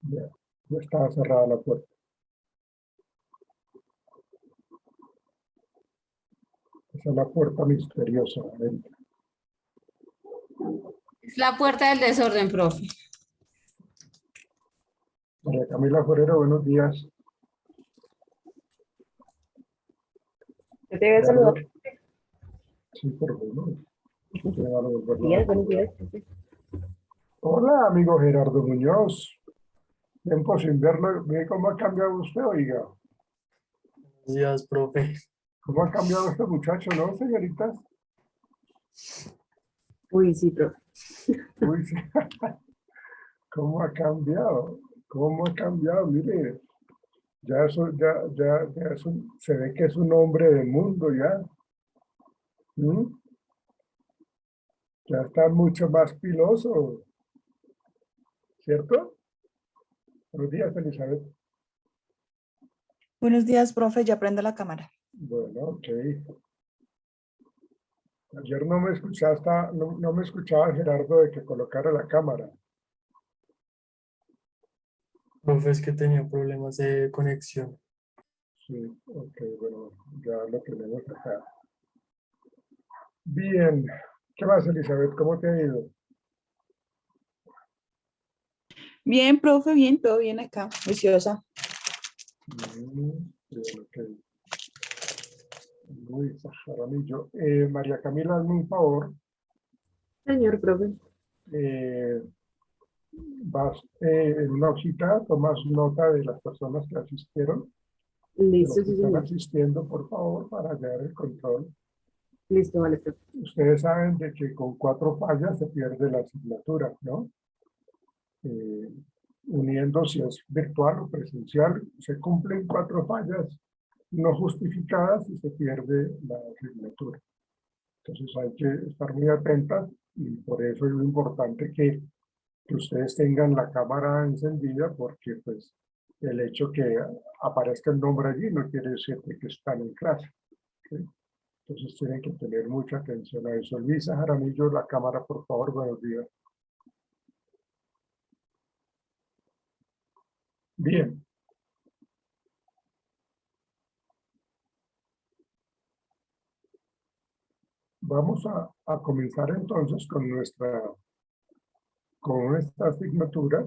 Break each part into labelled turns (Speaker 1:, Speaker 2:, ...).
Speaker 1: Ya, ya estaba cerrada la puerta. Esa es la puerta misteriosa.
Speaker 2: Es la puerta del desorden, profe.
Speaker 1: María Camila Forero, buenos días.
Speaker 3: Yo te voy a saludar.
Speaker 1: Sí, por favor.
Speaker 3: Buenos días, buenos días.
Speaker 1: Hola, amigo Gerardo Muñoz. Tiempo sin verlo. Ve cómo ha cambiado usted, oiga.
Speaker 4: Buenos días, profe.
Speaker 1: ¿Cómo ha cambiado este muchacho, no, señoritas?
Speaker 3: Uy, sí, profe.
Speaker 1: Uy, sí. ¿Cómo ha cambiado? ¿Cómo ha cambiado? Mire, ya eso, ya es se ve que es un hombre del mundo ya. ¿Mm? Ya está mucho más piloso, ¿cierto? Buenos días, Elizabeth.
Speaker 5: Buenos días, profe. Ya prende la cámara.
Speaker 1: Bueno, ok. Ayer no me escuchaste, no me escuchaba Gerardo de que colocara la cámara.
Speaker 4: Profe, es que tenía problemas de conexión.
Speaker 1: Sí, ok, bueno, ya lo tenemos acá. Bien. ¿Qué más, Elizabeth? ¿Cómo te ha ido?
Speaker 5: Bien, profe, bien, todo bien acá. Juiciosa.
Speaker 1: Bien, ok. Luis Jaramillo. María Camila, hazme un favor.
Speaker 3: Señor profe.
Speaker 1: Vas en una hojita, tomas nota de las personas que asistieron, de
Speaker 3: Listo,
Speaker 1: los que
Speaker 3: sí,
Speaker 1: están
Speaker 3: señor.
Speaker 1: asistiendo, por favor, para llevar el control.
Speaker 3: Listo, vale, profe.
Speaker 1: Ustedes saben de que con 4 fallas se pierde la asignatura, ¿no? Uniendo si es virtual o presencial, se cumplen 4 fallas no justificadas y se pierde la asignatura. Entonces hay que estar muy atentas y por eso es muy importante que ustedes tengan la cámara encendida, porque pues el hecho que aparezca el nombre allí no quiere decir que están en clase. ¿Sí? Entonces tienen que tener mucha atención a eso. Luisa Jaramillo, la cámara, por favor, buenos días. Bien. Vamos a comenzar entonces con esta asignatura.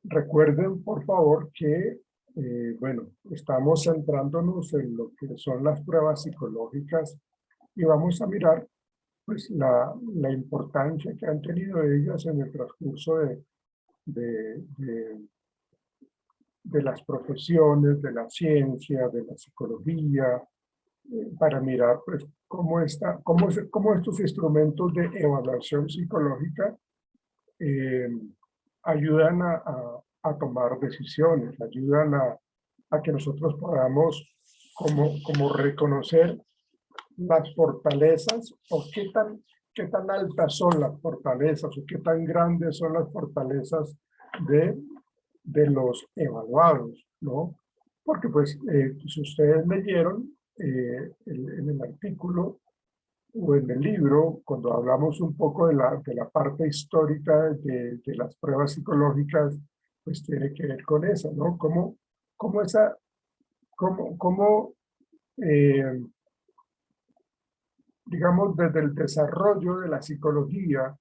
Speaker 1: Recuerden, por favor, que, bueno, estamos centrándonos en lo que son las pruebas psicológicas y vamos a mirar, pues, la importancia que han tenido ellas en el transcurso de, de, de las profesiones, de la ciencia, de la psicología, para mirar, pues, cómo estos instrumentos de evaluación psicológica ayudan a tomar decisiones, ayudan a que nosotros podamos como reconocer las fortalezas o qué tan altas son las fortalezas o qué tan grandes son las fortalezas de los evaluados, ¿no? Porque pues si ustedes leyeron en el artículo o en el libro, cuando hablamos un poco de la parte histórica de las pruebas psicológicas, pues tiene que ver con esa, ¿no? Cómo digamos, desde el desarrollo de la psicología,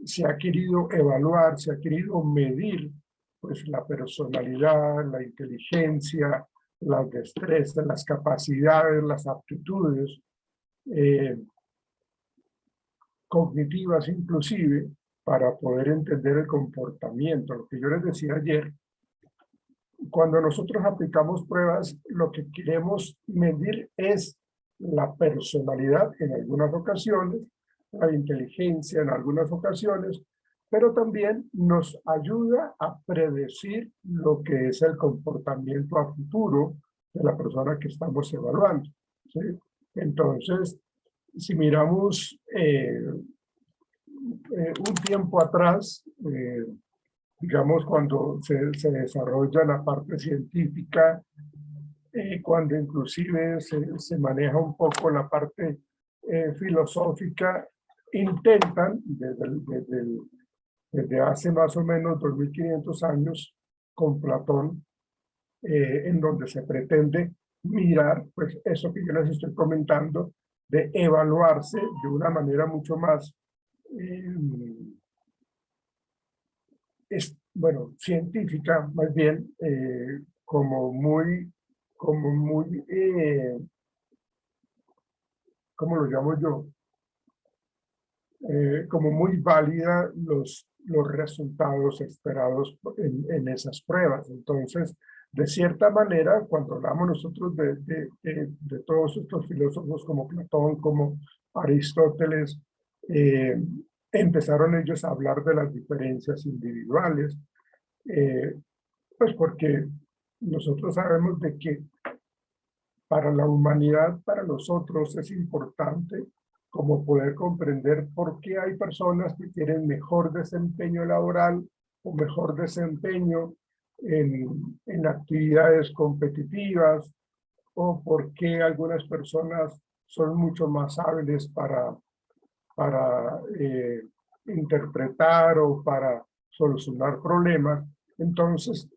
Speaker 1: se ha querido evaluar, se ha querido medir, pues, la personalidad, la inteligencia, las destrezas, las capacidades, las aptitudes, cognitivas inclusive, para poder entender el comportamiento. Lo que yo les decía ayer, cuando nosotros aplicamos pruebas, lo que queremos medir es la personalidad en algunas ocasiones, la inteligencia en algunas ocasiones, pero también nos ayuda a predecir lo que es el comportamiento a futuro de la persona que estamos evaluando, ¿sí? Entonces, si miramos un tiempo atrás, digamos, cuando se desarrolla la parte científica, cuando inclusive se maneja un poco la parte filosófica, intentan desde hace más o menos 2500 años con Platón, en donde se pretende mirar, pues eso que yo les estoy comentando, de evaluarse de una manera mucho más, bueno, científica, más bien, como muy, ¿cómo lo llamo yo? Como muy válida los resultados esperados en esas pruebas. Entonces, de cierta manera, cuando hablamos nosotros de todos estos filósofos como Platón, como Aristóteles, empezaron ellos a hablar de las diferencias individuales, pues porque nosotros sabemos de que para la humanidad, para nosotros es importante como poder comprender por qué hay personas que tienen mejor desempeño laboral o mejor desempeño en actividades competitivas, o por qué algunas personas son mucho más hábiles para interpretar o para solucionar problemas. Entonces,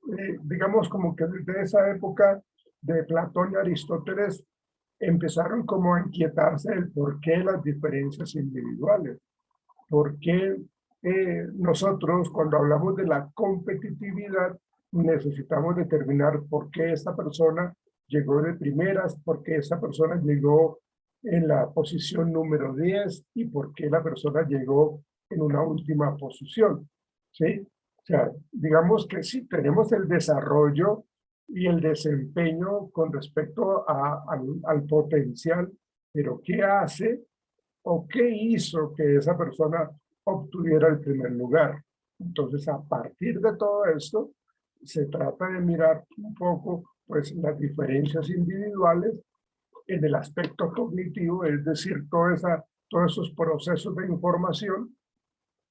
Speaker 1: digamos como que desde esa época de Platón y Aristóteles empezaron como a inquietarse del por qué las diferencias individuales, por qué nosotros cuando hablamos de la competitividad necesitamos determinar por qué esta persona llegó de primeras, por qué esta persona llegó en la posición número 10 y por qué la persona llegó en una última posición, ¿sí? O sea, digamos que sí, tenemos el desarrollo y el desempeño con respecto al potencial, pero ¿qué hace o qué hizo que esa persona obtuviera el primer lugar? Entonces, a partir de todo esto, se trata de mirar un poco pues, las diferencias individuales en el aspecto cognitivo, es decir, todos esos procesos de información,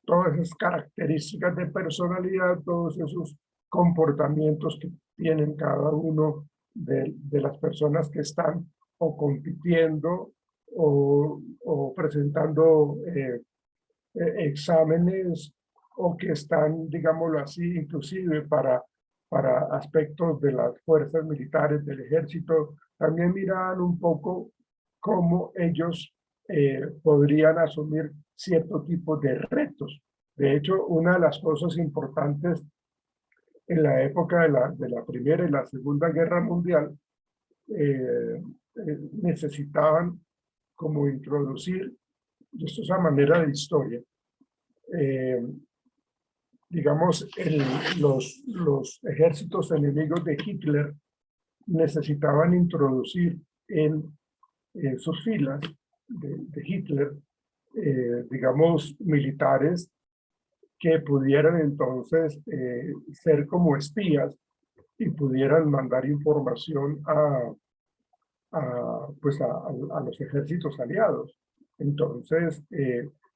Speaker 1: todas esas características de personalidad, todos esos comportamientos que tienen cada uno de las personas que están o compitiendo o presentando exámenes o que están, digámoslo así, inclusive para aspectos de las fuerzas militares, del ejército, también miran un poco cómo ellos podrían asumir cierto tipo de retos. De hecho, una de las cosas importantes en la época de la Primera y la Segunda Guerra Mundial, necesitaban como introducir, y esto es a manera de historia, digamos, los ejércitos enemigos de Hitler necesitaban introducir en sus filas de Hitler, digamos, militares que pudieran entonces ser como espías y pudieran mandar información a los ejércitos aliados. Entonces,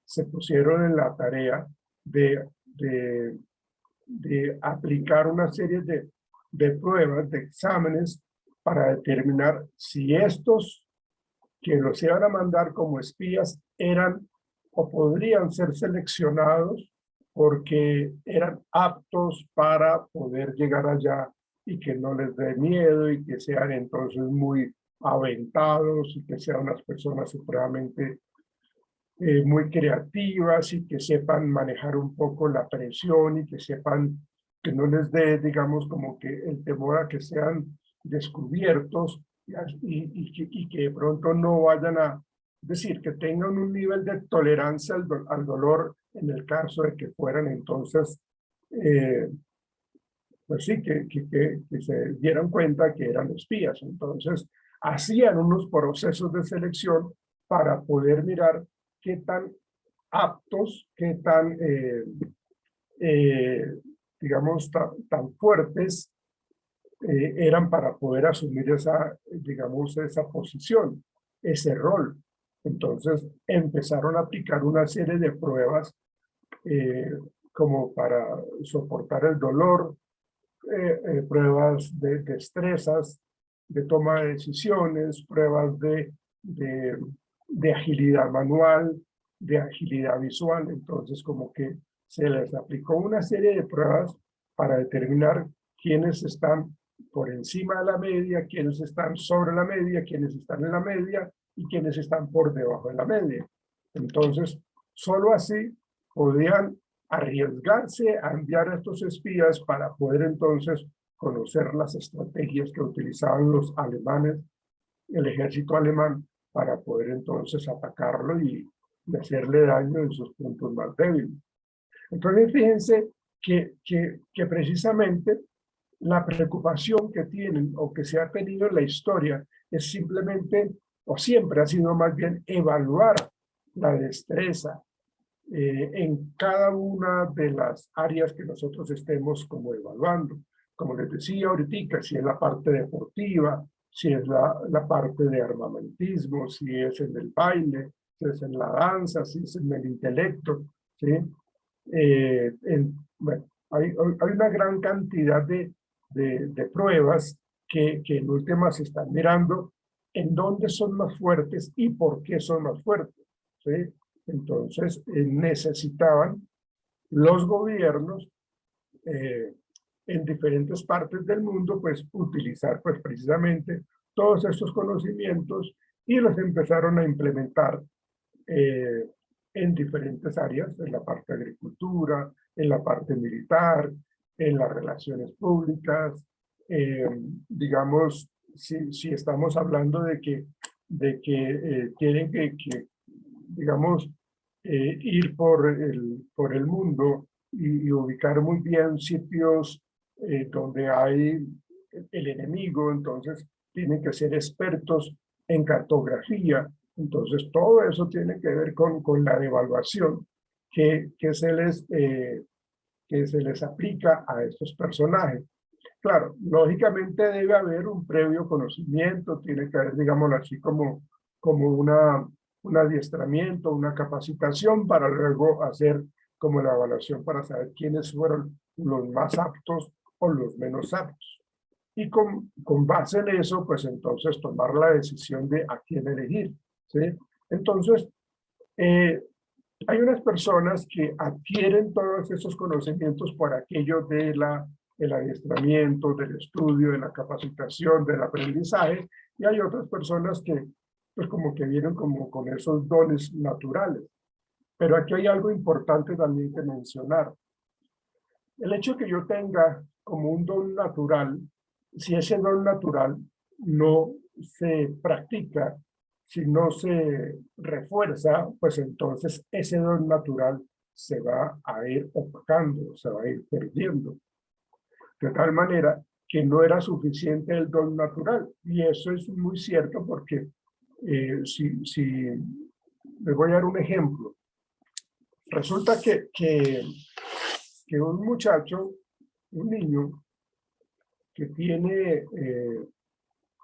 Speaker 1: se pusieron en la tarea de aplicar una serie de pruebas, de exámenes, para determinar si estos que los iban a mandar como espías eran o podrían ser seleccionados porque eran aptos para poder llegar allá y que no les dé miedo y que sean entonces muy aventados y que sean unas personas supremamente muy creativas y que sepan manejar un poco la presión y que sepan que no les dé, digamos, como que el temor a que sean descubiertos y que de pronto no vayan a decir que tengan un nivel de tolerancia al dolor en el caso de que fueran entonces, pues sí, que se dieran cuenta que eran espías. Entonces, hacían unos procesos de selección para poder mirar qué tan aptos, qué tan, digamos, tan fuertes eran para poder asumir esa, digamos, esa posición, ese rol. Entonces empezaron a aplicar una serie de pruebas como para soportar el dolor, pruebas de destrezas, de toma de decisiones, pruebas de agilidad manual, de agilidad visual. Entonces, como que se les aplicó una serie de pruebas para determinar quiénes están por encima de la media, quiénes están sobre la media, quiénes están en la media y quiénes están por debajo de la media. Entonces, solo así podían arriesgarse a enviar a estos espías para poder entonces conocer las estrategias que utilizaban los alemanes, el ejército alemán, para poder entonces atacarlo y hacerle daño en sus puntos más débiles. Entonces, fíjense que precisamente la preocupación que tienen o que se ha tenido en la historia es simplemente, o siempre ha sido más bien, evaluar la destreza en cada una de las áreas que nosotros estemos como evaluando. Como les decía ahorita, si es la parte deportiva, si es la parte de armamentismo, si es en el baile, si es en la danza, si es en el intelecto, ¿sí? Bueno, hay una gran cantidad de pruebas que en últimas se están mirando en dónde son más fuertes y por qué son más fuertes, ¿sí? Entonces necesitaban los gobiernos en diferentes partes del mundo pues utilizar pues precisamente todos estos conocimientos y los empezaron a implementar en diferentes áreas, en la parte de agricultura, en la parte militar, en las relaciones públicas. Digamos, si estamos hablando de que tienen que digamos, ir por el mundo y ubicar muy bien sitios donde hay el enemigo, entonces tienen que ser expertos en cartografía. Entonces todo eso tiene que ver con la evaluación que se les aplica a estos personajes. Claro, lógicamente debe haber un previo conocimiento, tiene que haber, digámoslo así, como un adiestramiento, una capacitación para luego hacer como la evaluación para saber quiénes fueron los más aptos o los menos aptos. Y con base en eso, pues entonces tomar la decisión de a quién elegir, ¿sí? Entonces, hay unas personas que adquieren todos esos conocimientos por aquello de del adiestramiento, del estudio, de la capacitación, del aprendizaje, y hay otras personas que pues como que vienen como con esos dones naturales. Pero aquí hay algo importante también que mencionar. El hecho que yo tenga como un don natural, si ese don natural no se practica, si no se refuerza, pues entonces ese don natural se va a ir opacando, se va a ir perdiendo. De tal manera que no era suficiente el don natural. Y eso es muy cierto porque si les voy a dar un ejemplo. Resulta que un muchacho, un niño, que tiene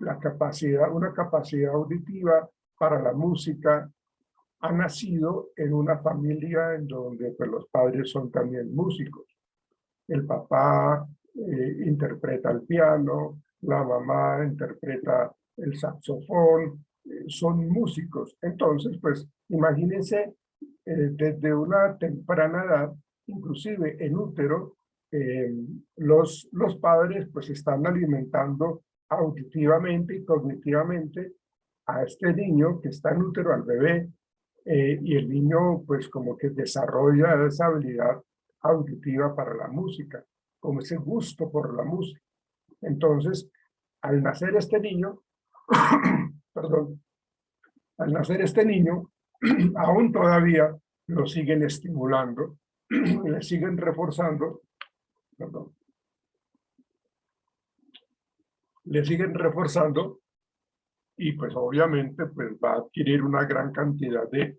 Speaker 1: una capacidad auditiva para la música, ha nacido en una familia en donde pues, los padres son también músicos. El papá interpreta el piano, la mamá interpreta el saxofón, son músicos. Entonces, pues, imagínense desde una temprana edad, inclusive en útero, los padres pues están alimentando auditivamente y cognitivamente a este niño que está en útero, al bebé, y el niño pues como que desarrolla esa habilidad auditiva para la música, como ese gusto por la música. Entonces, al nacer este niño, perdón, al nacer este niño, aún todavía lo siguen estimulando, le siguen reforzando, perdón, le siguen reforzando y pues obviamente pues va a adquirir una gran cantidad de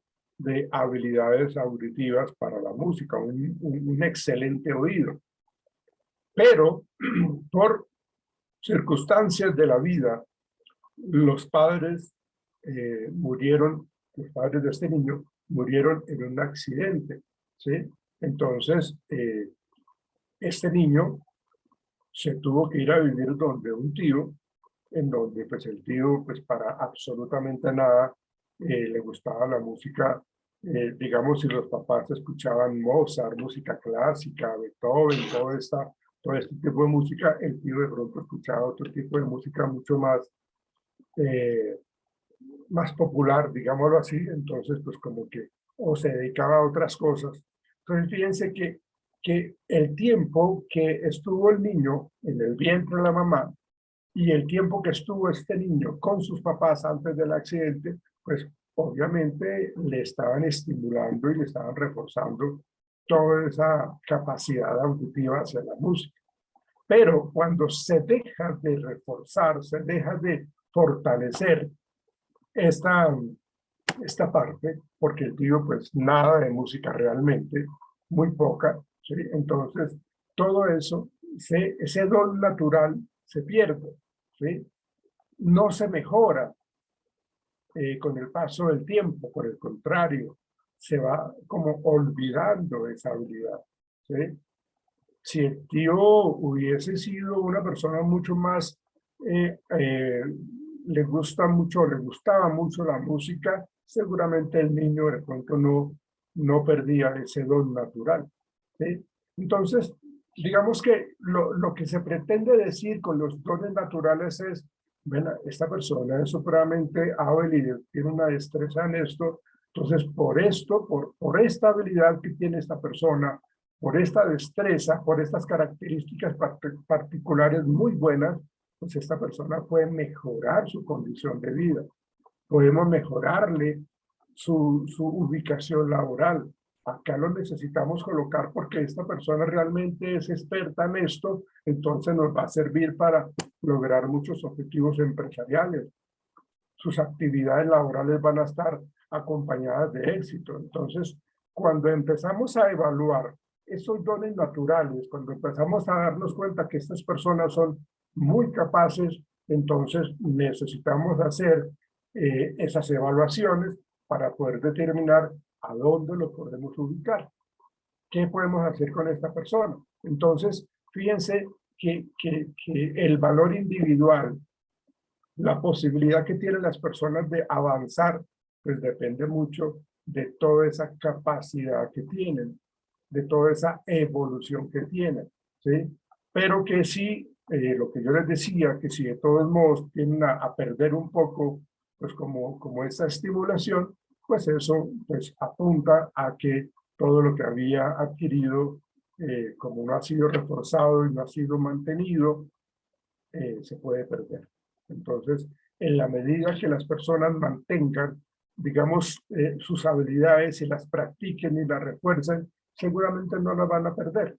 Speaker 1: habilidades auditivas para la música, un excelente oído. Pero por circunstancias de la vida, los padres murieron, los padres de este niño murieron en un accidente, ¿sí? Entonces, este niño se tuvo que ir a vivir donde un tío, en donde pues el tío pues para absolutamente nada le gustaba la música digamos, si los papás escuchaban Mozart, música clásica, Beethoven, todo este tipo de música, el tío de pronto escuchaba otro tipo de música mucho más popular, digámoslo así. Entonces, pues como que o se dedicaba a otras cosas. Entonces, fíjense que el tiempo que estuvo el niño en el vientre de la mamá y el tiempo que estuvo este niño con sus papás antes del accidente, pues obviamente le estaban estimulando y le estaban reforzando toda esa capacidad auditiva hacia la música. Pero cuando se deja de reforzar, se deja de fortalecer esta parte, porque el tío pues nada de música realmente, muy poca, ¿sí? Entonces todo eso, ese don natural se pierde, ¿sí? No se mejora con el paso del tiempo, por el contrario, se va como olvidando esa habilidad, ¿sí? Si el tío hubiese sido una persona mucho más, le gustaba mucho la música, seguramente el niño de pronto no perdía ese don natural, ¿sí? Entonces, digamos que lo que se pretende decir con los dones naturales es, bueno, esta persona es supremamente hábil y tiene una destreza en esto, entonces por esta habilidad que tiene esta persona, por esta destreza, por estas características particulares muy buenas, pues esta persona puede mejorar su condición de vida. Podemos mejorarle su ubicación laboral. Acá lo necesitamos colocar porque esta persona realmente es experta en esto, entonces nos va a servir para lograr muchos objetivos empresariales. Sus actividades laborales van a estar acompañadas de éxito. Entonces, cuando empezamos a evaluar esos dones naturales, cuando empezamos a darnos cuenta que estas personas son muy capaces, entonces necesitamos hacer esas evaluaciones para poder determinar a dónde lo podemos ubicar. ¿Qué podemos hacer con esta persona? Entonces, fíjense que el valor individual, la posibilidad que tienen las personas de avanzar, pues depende mucho de toda esa capacidad que tienen, de toda esa evolución que tienen, ¿sí? Pero que sí, lo que yo les decía, que si de todos modos tienden a perder un poco, pues como esa estimulación, pues eso pues apunta a que todo lo que había adquirido, como no ha sido reforzado y no ha sido mantenido, se puede perder. Entonces, en la medida que las personas mantengan, digamos, sus habilidades y las practiquen y las refuercen, seguramente no las van a perder.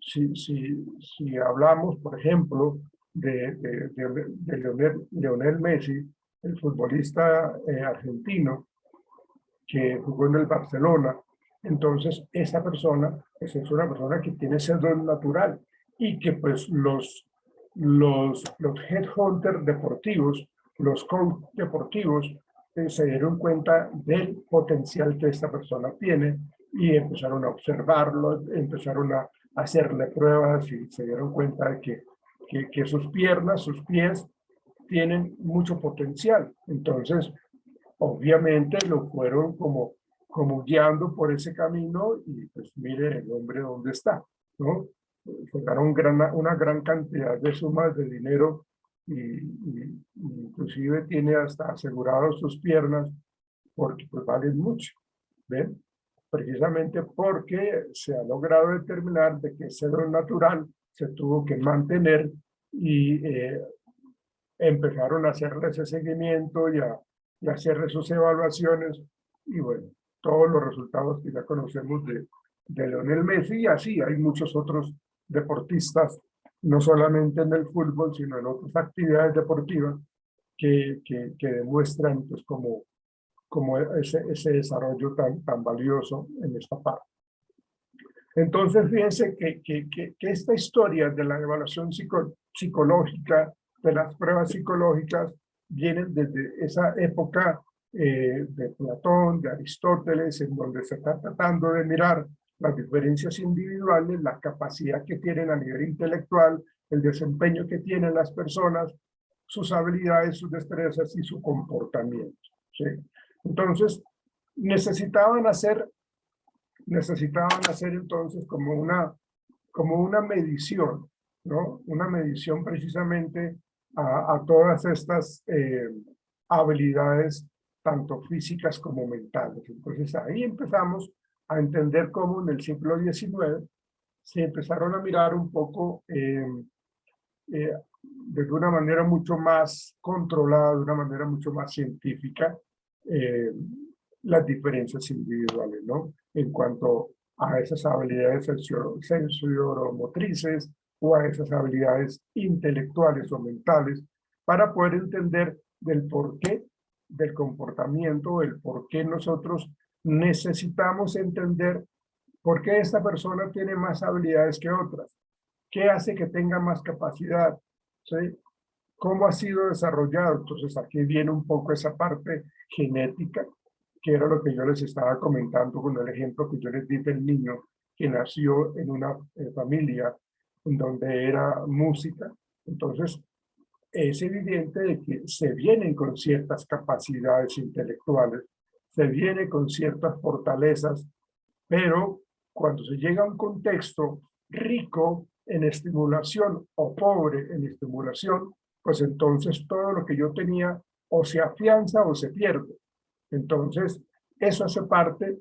Speaker 1: Si hablamos, por ejemplo, de Lionel Messi, el futbolista argentino que jugó en el Barcelona, entonces esa persona pues, es una persona que tiene ese don natural y que pues los headhunters deportivos, los coach deportivos, se dieron cuenta del potencial que esta persona tiene y empezaron a observarlo, empezaron a hacerle pruebas y se dieron cuenta de que sus piernas, sus pies tienen mucho potencial. Entonces, obviamente lo fueron como guiando por ese camino y pues mire el hombre dónde está, ¿no? Sacaron una gran cantidad de sumas de dinero y inclusive tiene hasta asegurados sus piernas porque pues valen mucho, ¿ven? Precisamente porque se ha logrado determinar de que ese don natural se tuvo que mantener y empezaron a hacerle ese seguimiento y a hacerle sus evaluaciones y bueno, todos los resultados que ya conocemos de Lionel Messi y así hay muchos otros deportistas, no solamente en el fútbol, sino en otras actividades deportivas que demuestran pues como ese desarrollo tan valioso en esta parte. Entonces, fíjense que esta historia de la evaluación psicológica, de las pruebas psicológicas, vienen desde esa época de Platón, de Aristóteles, en donde se está tratando de mirar las diferencias individuales, la capacidad que tienen a nivel intelectual, el desempeño que tienen las personas, sus habilidades, sus destrezas y su comportamiento, ¿sí? Entonces, necesitaban hacer entonces como una medición, ¿no? Una medición precisamente a todas estas habilidades, tanto físicas como mentales. Entonces ahí empezamos a entender cómo en el siglo XIX se empezaron a mirar un poco de una manera mucho más controlada, de una manera mucho más científica, las diferencias individuales, ¿no? En cuanto a esas habilidades sensoriimotrices o a esas habilidades intelectuales o mentales, para poder entender del porqué del comportamiento, el por qué nosotros necesitamos entender por qué esta persona tiene más habilidades que otras, qué hace que tenga más capacidad, ¿sí? ¿Cómo ha sido desarrollado? Entonces aquí viene un poco esa parte genética, que era lo que yo les estaba comentando con el ejemplo que yo les di del niño que nació en una familia donde era música. Entonces es evidente de que se vienen con ciertas capacidades intelectuales, se viene con ciertas fortalezas, pero cuando se llega a un contexto rico en estimulación o pobre en estimulación, pues entonces todo lo que yo tenía o se afianza o se pierde. Entonces, eso hace parte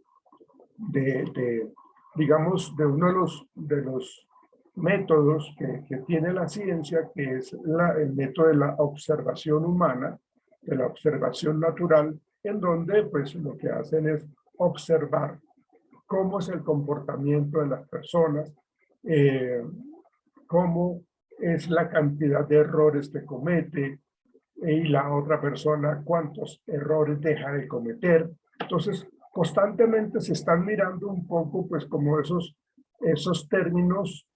Speaker 1: digamos, de uno de los métodos que tiene la ciencia, que es el método de la observación humana, de la observación natural, en donde pues lo que hacen es observar cómo es el comportamiento de las personas, cómo es la cantidad de errores que comete, y la otra persona cuántos errores deja de cometer. Entonces, constantemente se están mirando un poco, pues, como esos términos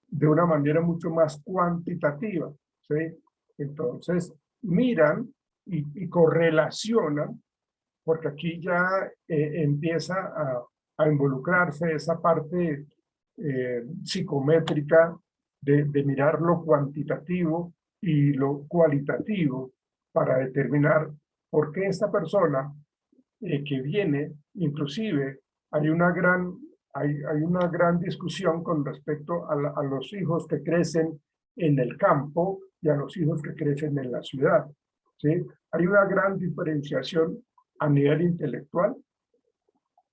Speaker 1: de una manera mucho más cuantitativa, ¿sí? Entonces, miran y correlacionan, porque aquí ya empieza a involucrarse esa parte psicométrica de mirar lo cuantitativo y lo cualitativo para determinar por qué esta persona que viene, inclusive hay una gran discusión con respecto a los hijos que crecen en el campo y a los hijos que crecen en la ciudad, ¿sí? Hay una gran diferenciación a nivel intelectual.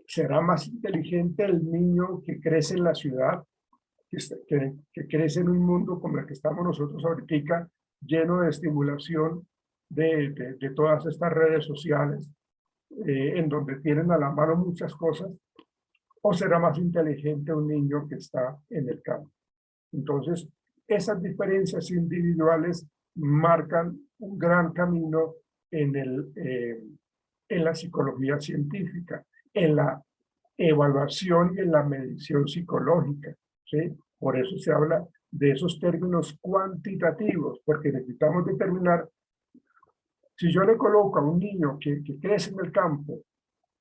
Speaker 1: ¿Será más inteligente el niño que crece en la ciudad, que crece en un mundo como el que estamos nosotros ahorita, lleno de estimulación de todas estas redes sociales, en donde tienen a la mano muchas cosas? ¿O será más inteligente un niño que está en el campo? Entonces, esas diferencias individuales marcan un gran camino en la psicología científica, en la evaluación y en la medición psicológica, ¿sí? Por eso se habla de esos términos cuantitativos, porque necesitamos determinar, si yo le coloco a un niño que crece en el campo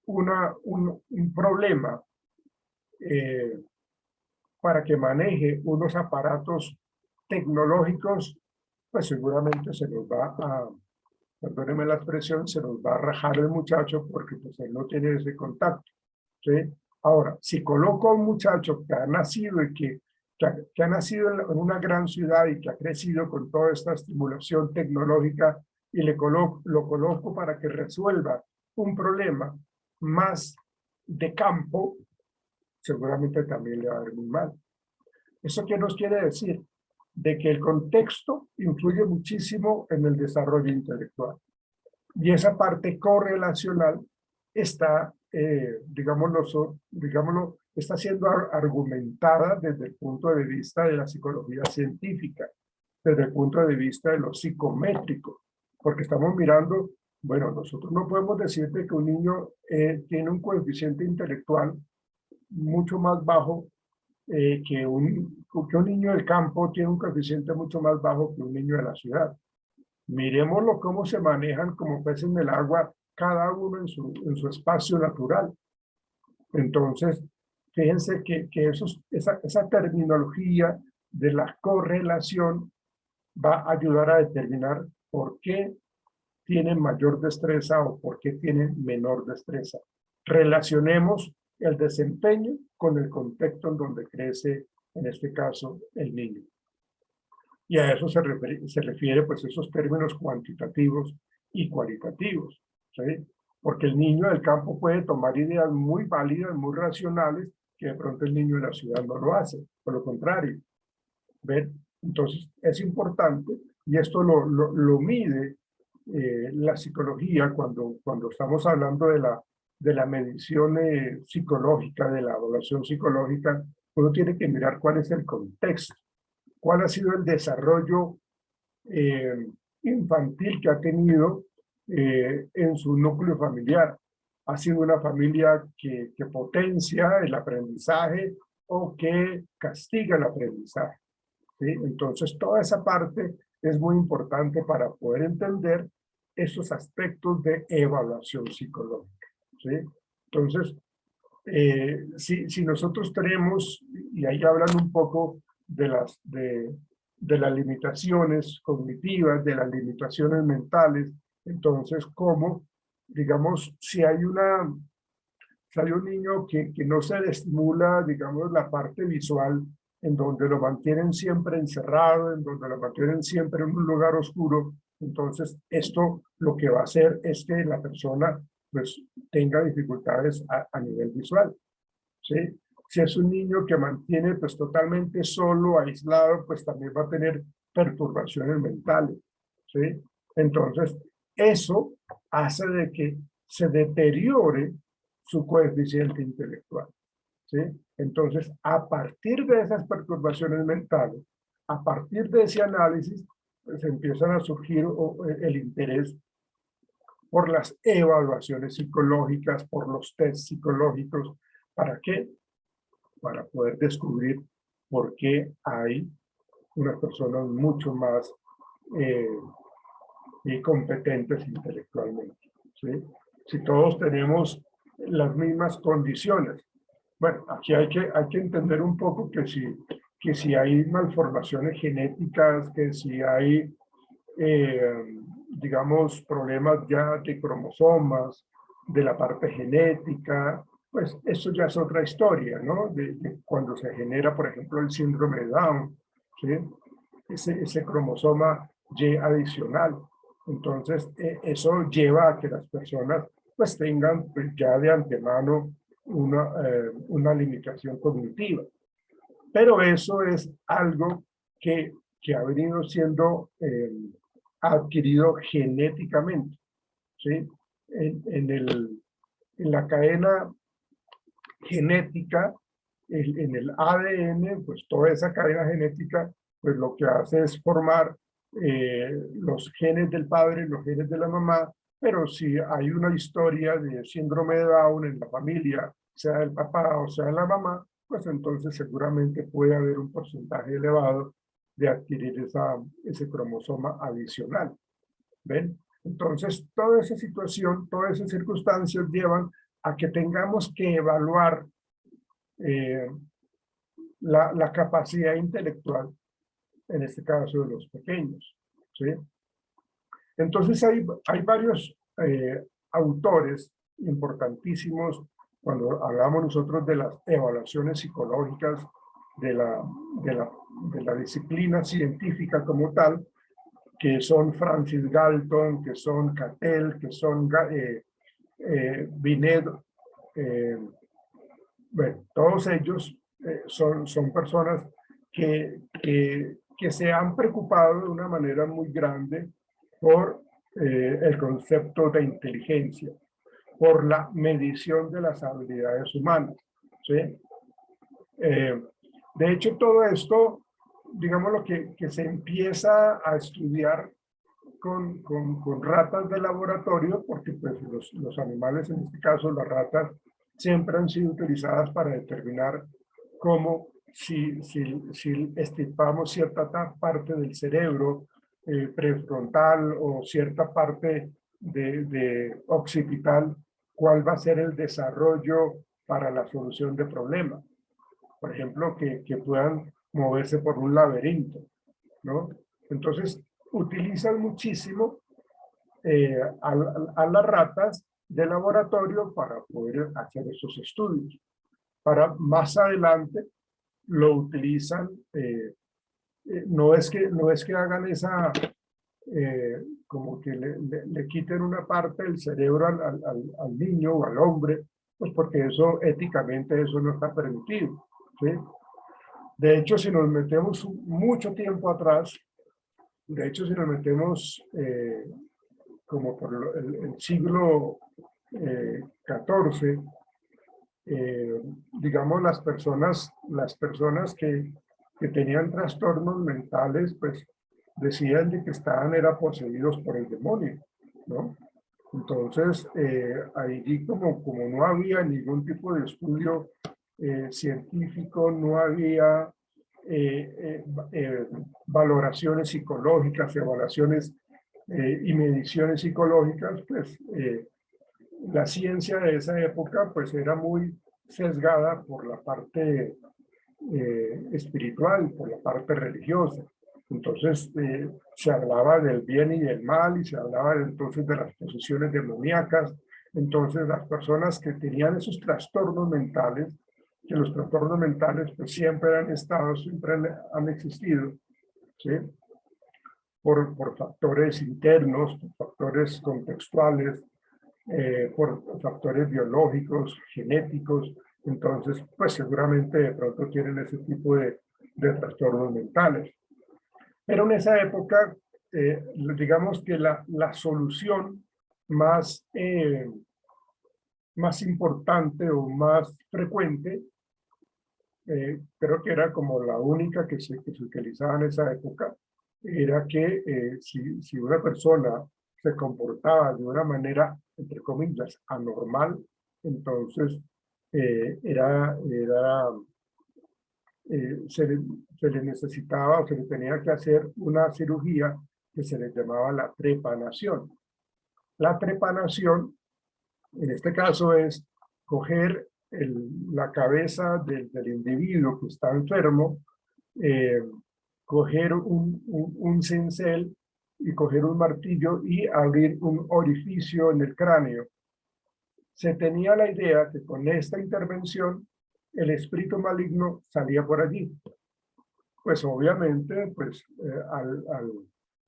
Speaker 1: un problema para que maneje unos aparatos tecnológicos, pues seguramente se nos va a, perdóneme la expresión, se nos va a rajar el muchacho porque pues él no tiene ese contacto, ¿sí? Ahora, si coloco a un muchacho que ha nacido y que ha nacido en una gran ciudad y que ha crecido con toda esta estimulación tecnológica y lo coloco para que resuelva un problema más de campo, seguramente también le va a ir muy mal. ¿Eso qué nos quiere decir? De que el contexto influye muchísimo en el desarrollo intelectual. Y esa parte correlacional está, digámoslo, está siendo argumentada desde el punto de vista de la psicología científica, desde el punto de vista de lo psicométrico, porque estamos mirando, bueno, nosotros no podemos decirte que un niño tiene un coeficiente intelectual mucho más bajo que un niño del campo tiene un coeficiente mucho más bajo que un niño de la ciudad. Miremoslo cómo se manejan como peces en el agua, cada uno en su espacio natural. Entonces, fíjense que esa terminología de la correlación va a ayudar a determinar por qué tienen mayor destreza o por qué tienen menor destreza. relacionemos el desempeño con el contexto en donde crece, en este caso, el niño. Y a eso se refiere pues esos términos cuantitativos y cualitativos, ¿sí? Porque el niño del campo puede tomar ideas muy válidas, muy racionales, que de pronto el niño de la ciudad no lo hace, por lo contrario. ¿Ven? Entonces es importante, y esto lo mide la psicología cuando estamos hablando de la medición psicológica, de la evaluación psicológica. Uno tiene que mirar cuál es el contexto, cuál ha sido el desarrollo infantil que ha tenido en su núcleo familiar. ¿Ha sido una familia que potencia el aprendizaje o que castiga el aprendizaje? ¿Sí? Entonces, toda esa parte es muy importante para poder entender esos aspectos de evaluación psicológica, ¿sí? Entonces, si nosotros tenemos, y ahí hablan un poco de las limitaciones cognitivas, de las limitaciones mentales, entonces, ¿cómo, digamos, si hay un niño que no se le estimula, digamos, la parte visual, en donde lo mantienen siempre encerrado, en donde lo mantienen siempre en un lugar oscuro, entonces esto lo que va a hacer es que la persona pues tenga dificultades a nivel visual, ¿sí? Si es un niño que mantiene pues totalmente solo, aislado, pues también va a tener perturbaciones mentales, ¿sí? Entonces, eso hace de que se deteriore su coeficiente intelectual, ¿sí? Entonces, a partir de esas perturbaciones mentales, a partir de ese análisis, pues empiezan a surgir el interés por las evaluaciones psicológicas, por los test psicológicos. ¿Para qué? Para poder descubrir por qué hay unas personas mucho más competentes intelectualmente, ¿sí? Si todos tenemos las mismas condiciones. Bueno, aquí hay que entender un poco que si hay malformaciones genéticas, que si hay, digamos, problemas ya de cromosomas, de la parte genética, pues eso ya es otra historia, ¿no? De cuando se genera, por ejemplo, el síndrome de Down, ¿sí? Ese cromosoma Y adicional. Entonces, eso lleva a que las personas pues tengan pues, ya de antemano una limitación cognitiva. Pero eso es algo que ha venido siendo adquirido genéticamente, ¿sí? En la cadena genética, en el ADN, pues toda esa cadena genética, pues lo que hace es formar los genes del padre, los genes de la mamá, pero si hay una historia de síndrome de Down en la familia, sea del papá o sea de la mamá, pues entonces seguramente puede haber un porcentaje elevado de adquirir ese cromosoma adicional. ¿Ven? Entonces, toda esa situación, todas esas circunstancias llevan a que tengamos que evaluar la capacidad intelectual, en este caso de los pequeños, ¿sí? Entonces hay varios autores importantísimos cuando hablamos nosotros de las evaluaciones psicológicas de la disciplina científica como tal, que son Francis Galton, que son Cattell, que son Binet. Bueno, todos ellos son personas que se han preocupado de una manera muy grande por el concepto de inteligencia, por la medición de las habilidades humanas, ¿sí? De hecho, todo esto, digamos, lo que se empieza a estudiar con ratas de laboratorio, porque pues, los animales, en este caso las ratas, siempre han sido utilizadas para determinar cómo, si extirpamos cierta parte del cerebro prefrontal o cierta parte de occipital, cuál va a ser el desarrollo para la solución de problemas. Por ejemplo, que puedan moverse por un laberinto, ¿no? Entonces, utilizan muchísimo a las ratas de laboratorio para poder hacer esos estudios. Para más adelante lo utilizan, no es que hagan esa, como que le quiten una parte del cerebro al niño o al hombre, pues porque eso éticamente eso no está permitido, ¿sí? De hecho, si nos metemos mucho tiempo atrás, de hecho, si nos metemos como por el siglo XIV, digamos, las personas que tenían trastornos mentales, pues decían de que estaban era poseídos por el demonio, ¿no? Entonces, ahí como no había ningún tipo de estudio científico, no había valoraciones psicológicas, evaluaciones y mediciones psicológicas, pues la ciencia de esa época pues era muy sesgada por la parte espiritual, por la parte religiosa. Entonces se hablaba del bien y del mal y se hablaba entonces de las posesiones demoníacas. Entonces las personas que tenían esos trastornos mentales, que los trastornos mentales pues siempre han estado, siempre han existido, ¿sí? Por factores internos, por factores contextuales, por factores biológicos, genéticos. Entonces, pues seguramente de pronto tienen ese tipo de trastornos mentales. Pero en esa época, digamos que la solución más, más importante o más frecuente, creo que era como la única que se utilizaba en esa época, era que si una persona se comportaba de una manera, entre comillas, anormal, entonces se le necesitaba o se le tenía que hacer una cirugía que se le llamaba la trepanación. La trepanación, en este caso, es coger la cabeza del individuo que está enfermo, coger un cincel y coger un martillo y abrir un orificio en el cráneo. Se tenía la idea que con esta intervención el espíritu maligno salía por allí. Pues obviamente, pues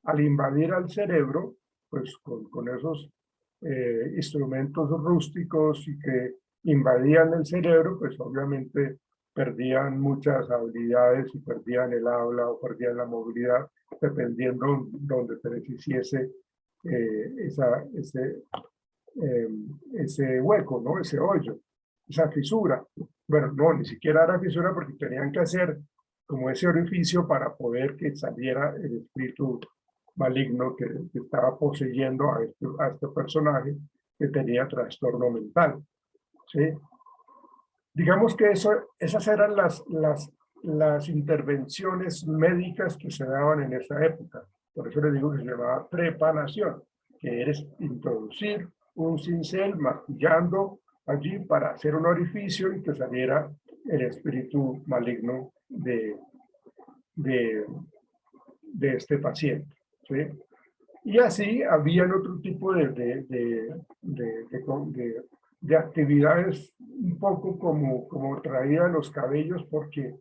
Speaker 1: al invadir al cerebro, pues con esos instrumentos rústicos y que invadían el cerebro, pues obviamente perdían muchas habilidades y perdían el habla o perdían la movilidad, dependiendo donde se les hiciese ese hueco, ¿no? Ese hoyo, esa fisura. Bueno, no, ni siquiera era fisura porque tenían que hacer como ese orificio para poder que saliera el espíritu maligno que estaba poseyendo a este personaje que tenía trastorno mental, ¿sí? Digamos que esas eran las intervenciones médicas que se daban en esa época. Por eso les digo que se llamaba trepanación, que es introducir un cincel martillando allí para hacer un orificio y que saliera el espíritu maligno de este paciente, ¿sí? Y así habían otro tipo de actividades un poco como traían los cabellos, porque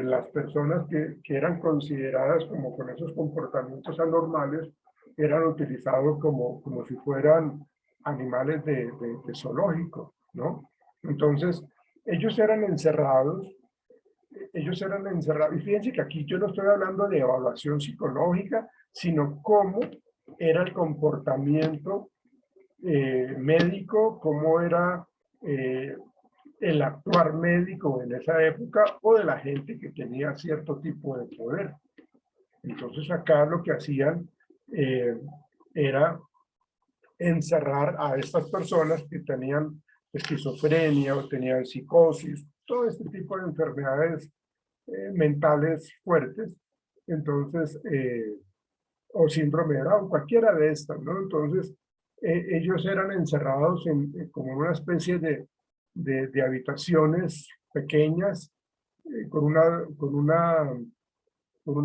Speaker 1: las personas que eran consideradas como con esos comportamientos anormales eran utilizados como si fueran animales de zoológico, ¿no? Entonces, ellos eran encerrados. Y fíjense que aquí yo no estoy hablando de evaluación psicológica, sino cómo era el comportamiento médico, cómo era el actuar médico en esa época o de la gente que tenía cierto tipo de poder. Entonces acá lo que hacían era encerrar a estas personas que tenían esquizofrenia o tenían psicosis, todo este tipo de enfermedades mentales fuertes, entonces, o síndrome de Down, cualquiera de estas, ¿no? Entonces, ellos eran encerrados como una especie de habitaciones pequeñas, con una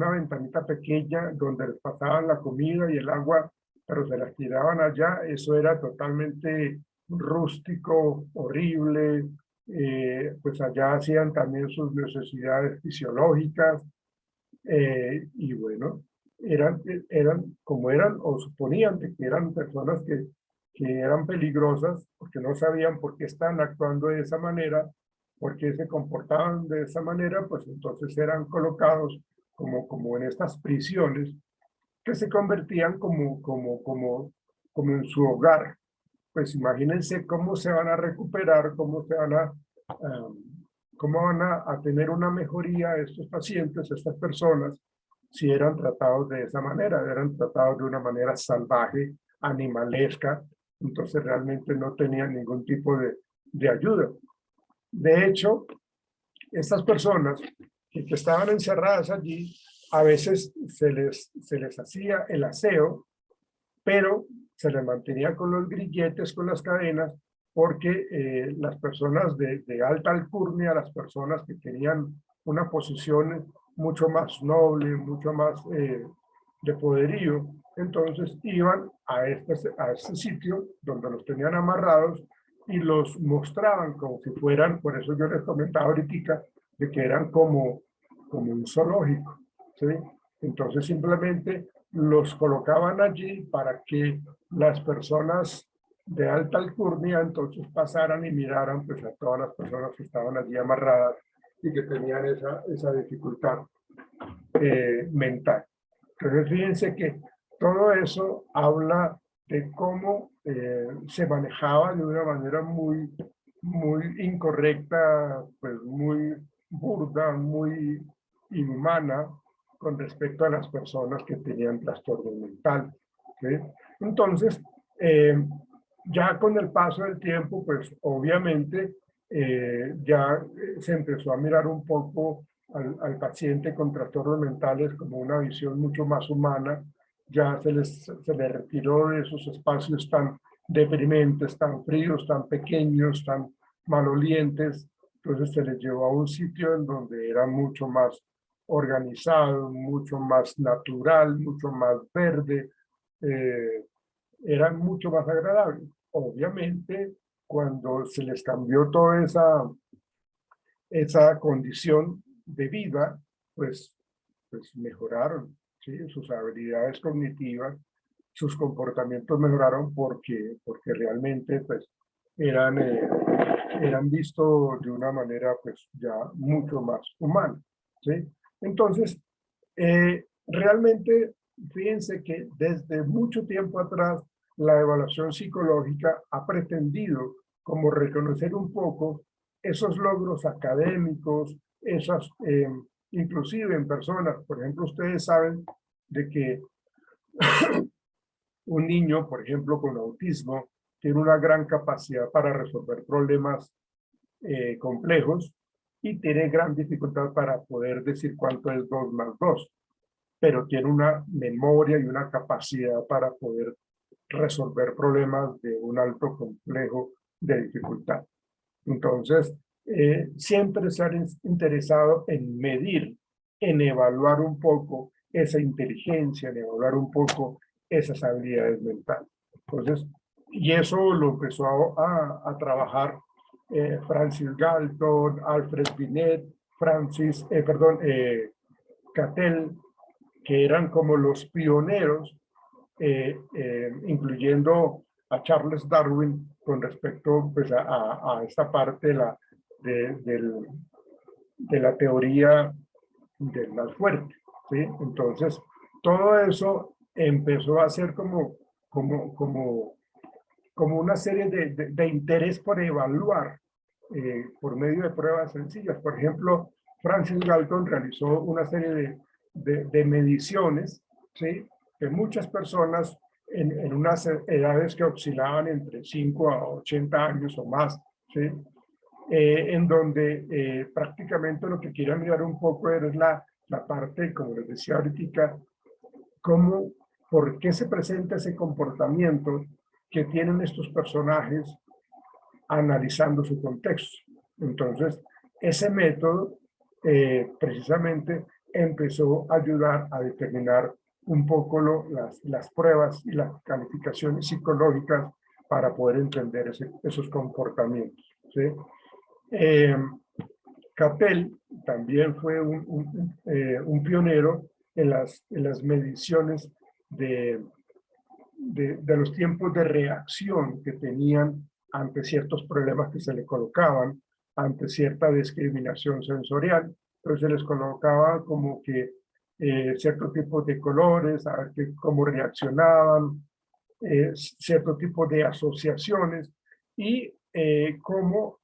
Speaker 1: ventanita pequeña donde les pasaban la comida y el agua pero se las tiraban allá. Eso era totalmente rústico, horrible. Pues allá hacían también sus necesidades fisiológicas, y bueno, eran como eran, o suponían que eran personas que eran peligrosas, porque no sabían por qué estaban actuando de esa manera, por qué se comportaban de esa manera, pues entonces eran colocados como en estas prisiones que se convertían como en su hogar. Pues imagínense cómo se van a recuperar, cómo van a tener una mejoría estos pacientes, estas personas, si eran tratados de esa manera, eran tratados de una manera salvaje, animalesca, entonces realmente no tenían ningún tipo de ayuda. De hecho, estas personas que estaban encerradas allí, a veces se les hacía el aseo, pero se les mantenía con los grilletes, con las cadenas, porque las personas de alta alcurnia, las personas que tenían una posición mucho más noble, mucho más de poderío, entonces iban a este sitio donde los tenían amarrados y los mostraban como si fueran, por eso yo les comentaba ahorita, de que eran como un zoológico, ¿sí? Entonces simplemente los colocaban allí para que las personas de alta alcurnia entonces pasaran y miraran pues a todas las personas que estaban allí amarradas y que tenían esa dificultad mental. Entonces fíjense que todo eso habla de cómo se manejaba de una manera muy incorrecta, pues muy burda, muy inhumana con respecto a las personas que tenían trastorno mental, ¿sí? Entonces, ya con el paso del tiempo, pues obviamente ya se empezó a mirar un poco al paciente con trastornos mentales como una visión mucho más humana. Ya se le retiró de esos espacios tan deprimentes, tan fríos, tan pequeños, tan malolientes. Entonces se les llevó a un sitio en donde era mucho más organizado, mucho más natural, mucho más verde, era mucho más agradable. Obviamente, cuando se les cambió toda esa condición de vida, pues mejoraron, ¿sí? Sus habilidades cognitivas, sus comportamientos mejoraron porque realmente pues eran vistos de una manera pues ya mucho más humana, ¿sí? Entonces, realmente, fíjense que desde mucho tiempo atrás la evaluación psicológica ha pretendido como reconocer un poco esos logros académicos, inclusive en personas, por ejemplo, ustedes saben de que un niño, por ejemplo, con autismo, tiene una gran capacidad para resolver problemas complejos y tiene gran dificultad para poder decir cuánto es 2 más 2, pero tiene una memoria y una capacidad para poder resolver problemas de un alto complejo de dificultad. Entonces, siempre se han interesado en medir, en evaluar un poco esa inteligencia, en evaluar un poco esas habilidades mentales. Entonces, y eso lo empezó a trabajar Francis Galton, Alfred Binet, Cattell, que eran como los pioneros, incluyendo a Charles Darwin con respecto pues, a esta parte de la teoría del más fuerte, ¿sí? Entonces, todo eso empezó a ser como una serie de interés por evaluar por medio de pruebas sencillas. Por ejemplo, Francis Galton realizó una serie de mediciones, ¿sí? De muchas personas en unas edades que oscilaban entre 5 a 80 años o más, ¿sí? En donde prácticamente lo que quiero mirar un poco es la parte, como les decía ahorita, por qué se presenta ese comportamiento que tienen estos personajes analizando su contexto. Entonces, ese método precisamente empezó a ayudar a determinar un poco las pruebas y las calificaciones psicológicas para poder entender esos comportamientos, ¿sí? Cattell también fue un pionero en las mediciones de los tiempos de reacción que tenían ante ciertos problemas que se le colocaban, ante cierta discriminación sensorial. Entonces se les colocaba como que cierto tipo de colores, a ver cómo reaccionaban, cierto tipo de asociaciones y cómo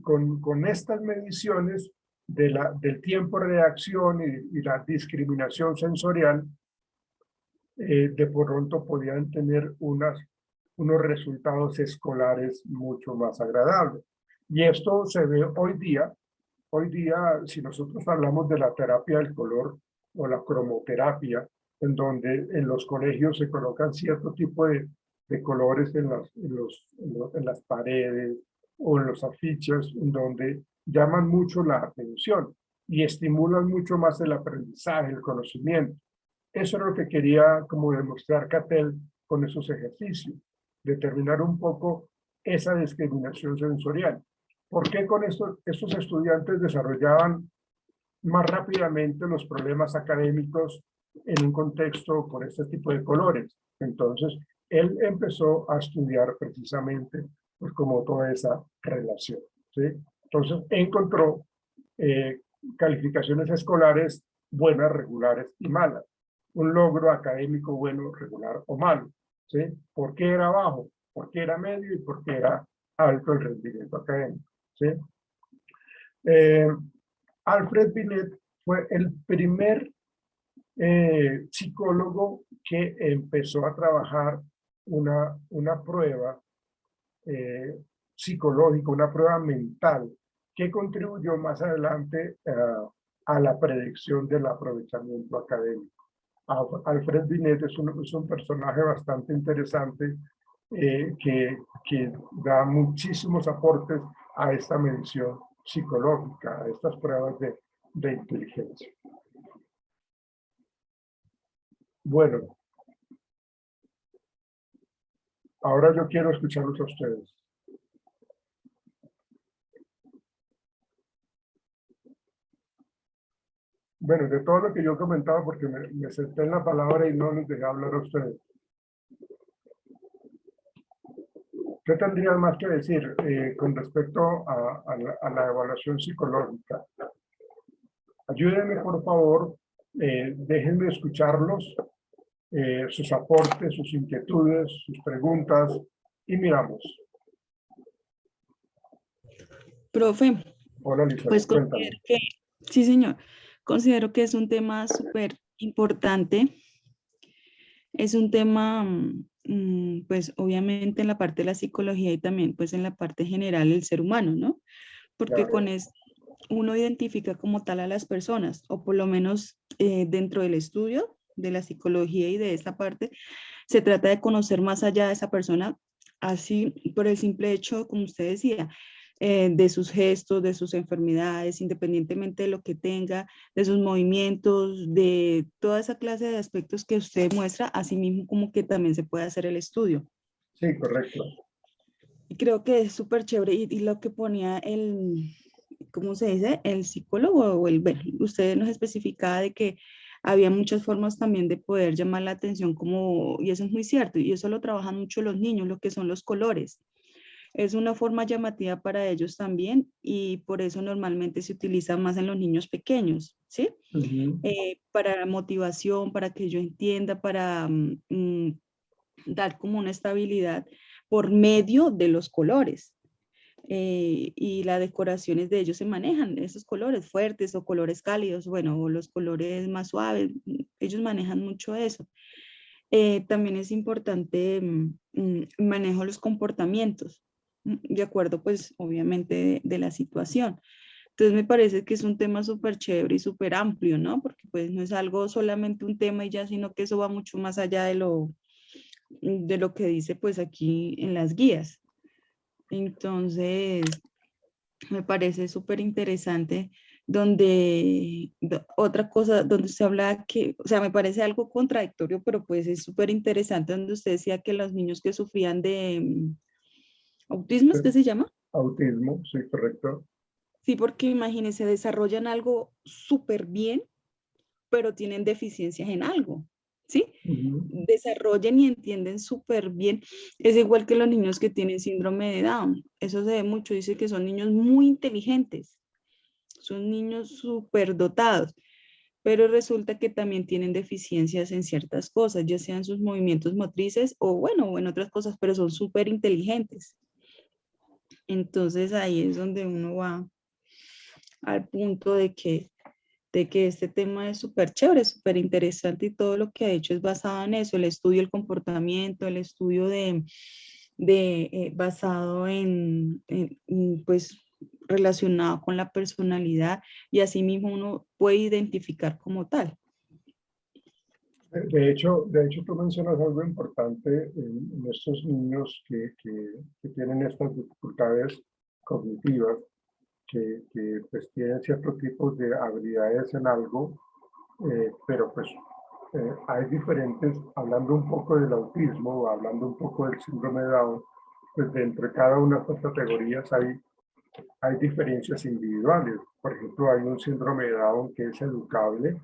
Speaker 1: con estas mediciones del tiempo de reacción y la discriminación sensorial, de pronto podían tener unos resultados escolares mucho más agradables. Y esto se ve hoy día, si nosotros hablamos de la terapia del color o la cromoterapia, en donde en los colegios se colocan cierto tipo de colores en las paredes o en los afiches, en donde llaman mucho la atención y estimulan mucho más el aprendizaje, el conocimiento. Eso es lo que quería como demostrar Cattell con esos ejercicios, determinar un poco esa discriminación sensorial. ¿Por qué con estos estudiantes desarrollaban más rápidamente los problemas académicos en un contexto con este tipo de colores? Entonces, él empezó a estudiar precisamente pues, como toda esa relación, ¿sí? Entonces, encontró calificaciones escolares buenas, regulares y malas. Un logro académico bueno, regular o malo, ¿sí? ¿Por qué era bajo? ¿Por qué era medio? ¿Y por qué era alto el rendimiento académico? ¿Sí? Alfred Binet fue el primer psicólogo que empezó a trabajar una prueba psicológica, una prueba mental, que contribuyó más adelante a la predicción del aprovechamiento académico. Alfred Binet es un personaje bastante interesante que da muchísimos aportes a esta medición psicológica, a estas pruebas de inteligencia. Bueno, ahora yo quiero escucharlos a ustedes. Bueno, de todo lo que yo comentaba, porque me senté en la palabra y no les dejé hablar a ustedes. ¿Qué tendrían más que decir con respecto a la evaluación psicológica? Ayúdenme, por favor, déjenme escucharlos, sus aportes, sus inquietudes, sus preguntas, y miramos.
Speaker 5: Profe,
Speaker 1: Hola, Lisa,
Speaker 5: pues
Speaker 1: cuéntame.
Speaker 5: considero que, sí señor, considero que es un tema súper importante. Es un tema, pues obviamente en la parte de la psicología y también pues en la parte general del ser humano, ¿no? Porque
Speaker 1: Claro.
Speaker 5: con esto uno identifica como tal a las personas, o por lo menos dentro del estudio de la psicología y de esta parte, se trata de conocer más allá de esa persona, así por el simple hecho, como usted decía, de sus gestos, de sus enfermedades, independientemente de lo que tenga, de sus movimientos, de toda esa clase de aspectos que usted muestra, así mismo como que también se puede hacer el estudio.
Speaker 1: Sí, correcto.
Speaker 5: Y creo que es súper chévere y lo que ponía ¿cómo se dice? El psicólogo o bueno, usted nos especificaba de que había muchas formas también de poder llamar la atención y eso es muy cierto, y eso lo trabajan mucho los niños, lo que son los colores. Es una forma llamativa para ellos también y por eso normalmente se utiliza más en los niños pequeños, ¿sí? Para motivación, para que yo entienda, para dar como una estabilidad por medio de los colores. Y las decoraciones de ellos se manejan, esos colores fuertes o colores cálidos, bueno, o los colores más suaves, ellos manejan mucho eso. También es importante manejo los comportamientos, de acuerdo pues obviamente de la situación. Entonces me parece que es un tema súper chévere y súper amplio, ¿no? Porque pues no es algo solamente un tema y ya, sino que eso va mucho más allá de lo que dice pues aquí en las guías. Entonces, me parece súper interesante donde otra cosa, donde usted habla que, o sea, me parece algo contradictorio, pero pues es súper interesante, donde usted decía que los niños que sufrían de autismo, ¿es que se llama?
Speaker 1: Autismo, sí, correcto.
Speaker 5: Sí, porque imagínense, desarrollan algo súper bien, pero tienen deficiencias en algo, ¿sí?
Speaker 1: Ujú.
Speaker 5: Desarrollan y entienden súper bien. Es igual que los niños que tienen síndrome de Down. Eso se ve mucho, dice que son niños muy inteligentes, son niños súper dotados, pero resulta que también tienen deficiencias en ciertas cosas, ya sean sus movimientos motrices o bueno, o en otras cosas, pero son súper inteligentes. Entonces ahí es donde uno va al punto de que este tema es súper chévere, súper interesante y todo lo que ha hecho es basado en eso, el estudio del comportamiento, el estudio basado pues, relacionado con la personalidad y así mismo uno puede identificar como tal.
Speaker 1: De hecho, tú mencionas algo importante en estos niños que tienen estas dificultades cognitivas, que pues tienen ciertos tipos de habilidades en algo, pero pues hay diferentes, hablando un poco del autismo, o hablando un poco del síndrome de Down, pues dentro de cada una de estas categorías hay diferencias individuales. Por ejemplo, hay un síndrome de Down que es educable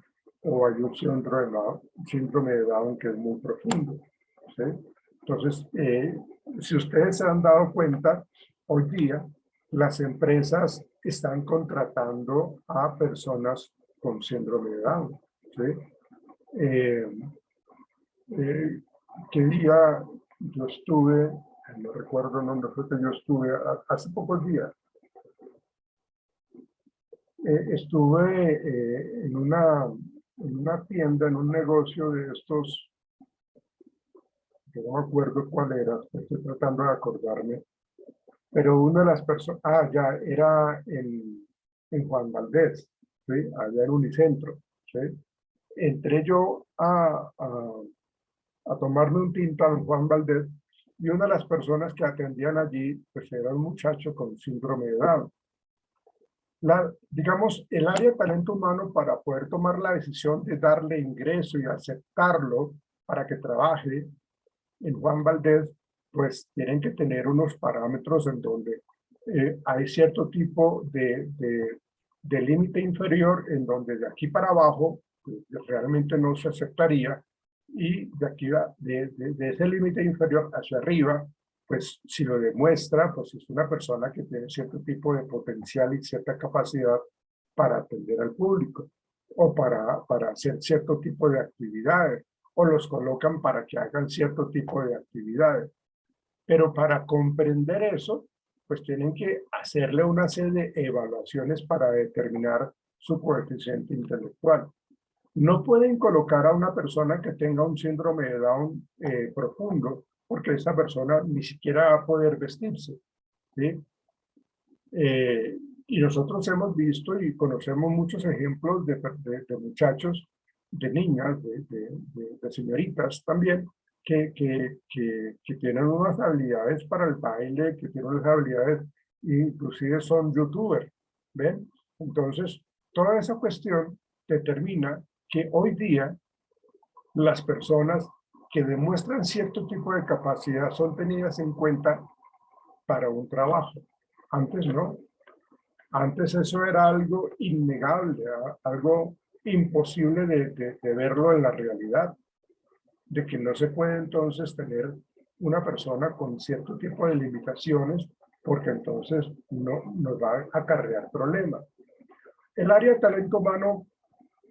Speaker 1: o hay un síndrome de Down que es muy profundo, ¿sí? Entonces, si ustedes se han dado cuenta, hoy día las empresas están contratando a personas con síndrome de Down, ¿sí? Eh, ¿Qué día yo estuve? No recuerdo dónde fue que yo estuve, hace pocos días. Estuve en una tienda, en un negocio de estos, que no me acuerdo cuál era, estoy tratando de acordarme, pero una de las personas, ya, era en Juan Valdez, ¿sí? Allá en Unicentro, ¿sí? Entré yo a tomarme un tinto en Juan Valdez y una de las personas que atendían allí, pues era un muchacho con síndrome de Down. Digamos, el área de talento humano para poder tomar la decisión de darle ingreso y aceptarlo para que trabaje en Juan Valdez, pues tienen que tener unos parámetros en donde hay cierto tipo de límite inferior en donde de aquí para abajo pues, realmente no se aceptaría y de aquí de ese límite inferior hacia arriba pues si lo demuestra, pues es una persona que tiene cierto tipo de potencial y cierta capacidad para atender al público o para hacer cierto tipo de actividades o los colocan para que hagan cierto tipo de actividades. Pero para comprender eso, pues tienen que hacerle una serie de evaluaciones para determinar su coeficiente intelectual. No pueden colocar a una persona que tenga un síndrome de Down profundo, porque esa persona ni siquiera va a poder vestirse, ¿sí? Y nosotros hemos visto y conocemos muchos ejemplos de muchachos, de niñas, de señoritas también, que tienen unas habilidades para el baile, que tienen unas habilidades, inclusive son youtubers, ¿ven? Entonces, toda esa cuestión determina que hoy día las personas que demuestran cierto tipo de capacidad son tenidas en cuenta para un trabajo. Antes no. Antes eso era algo innegable, algo imposible de verlo en la realidad, de que no se puede entonces tener una persona con cierto tipo de limitaciones porque entonces no nos va a acarrear problemas. El área de talento humano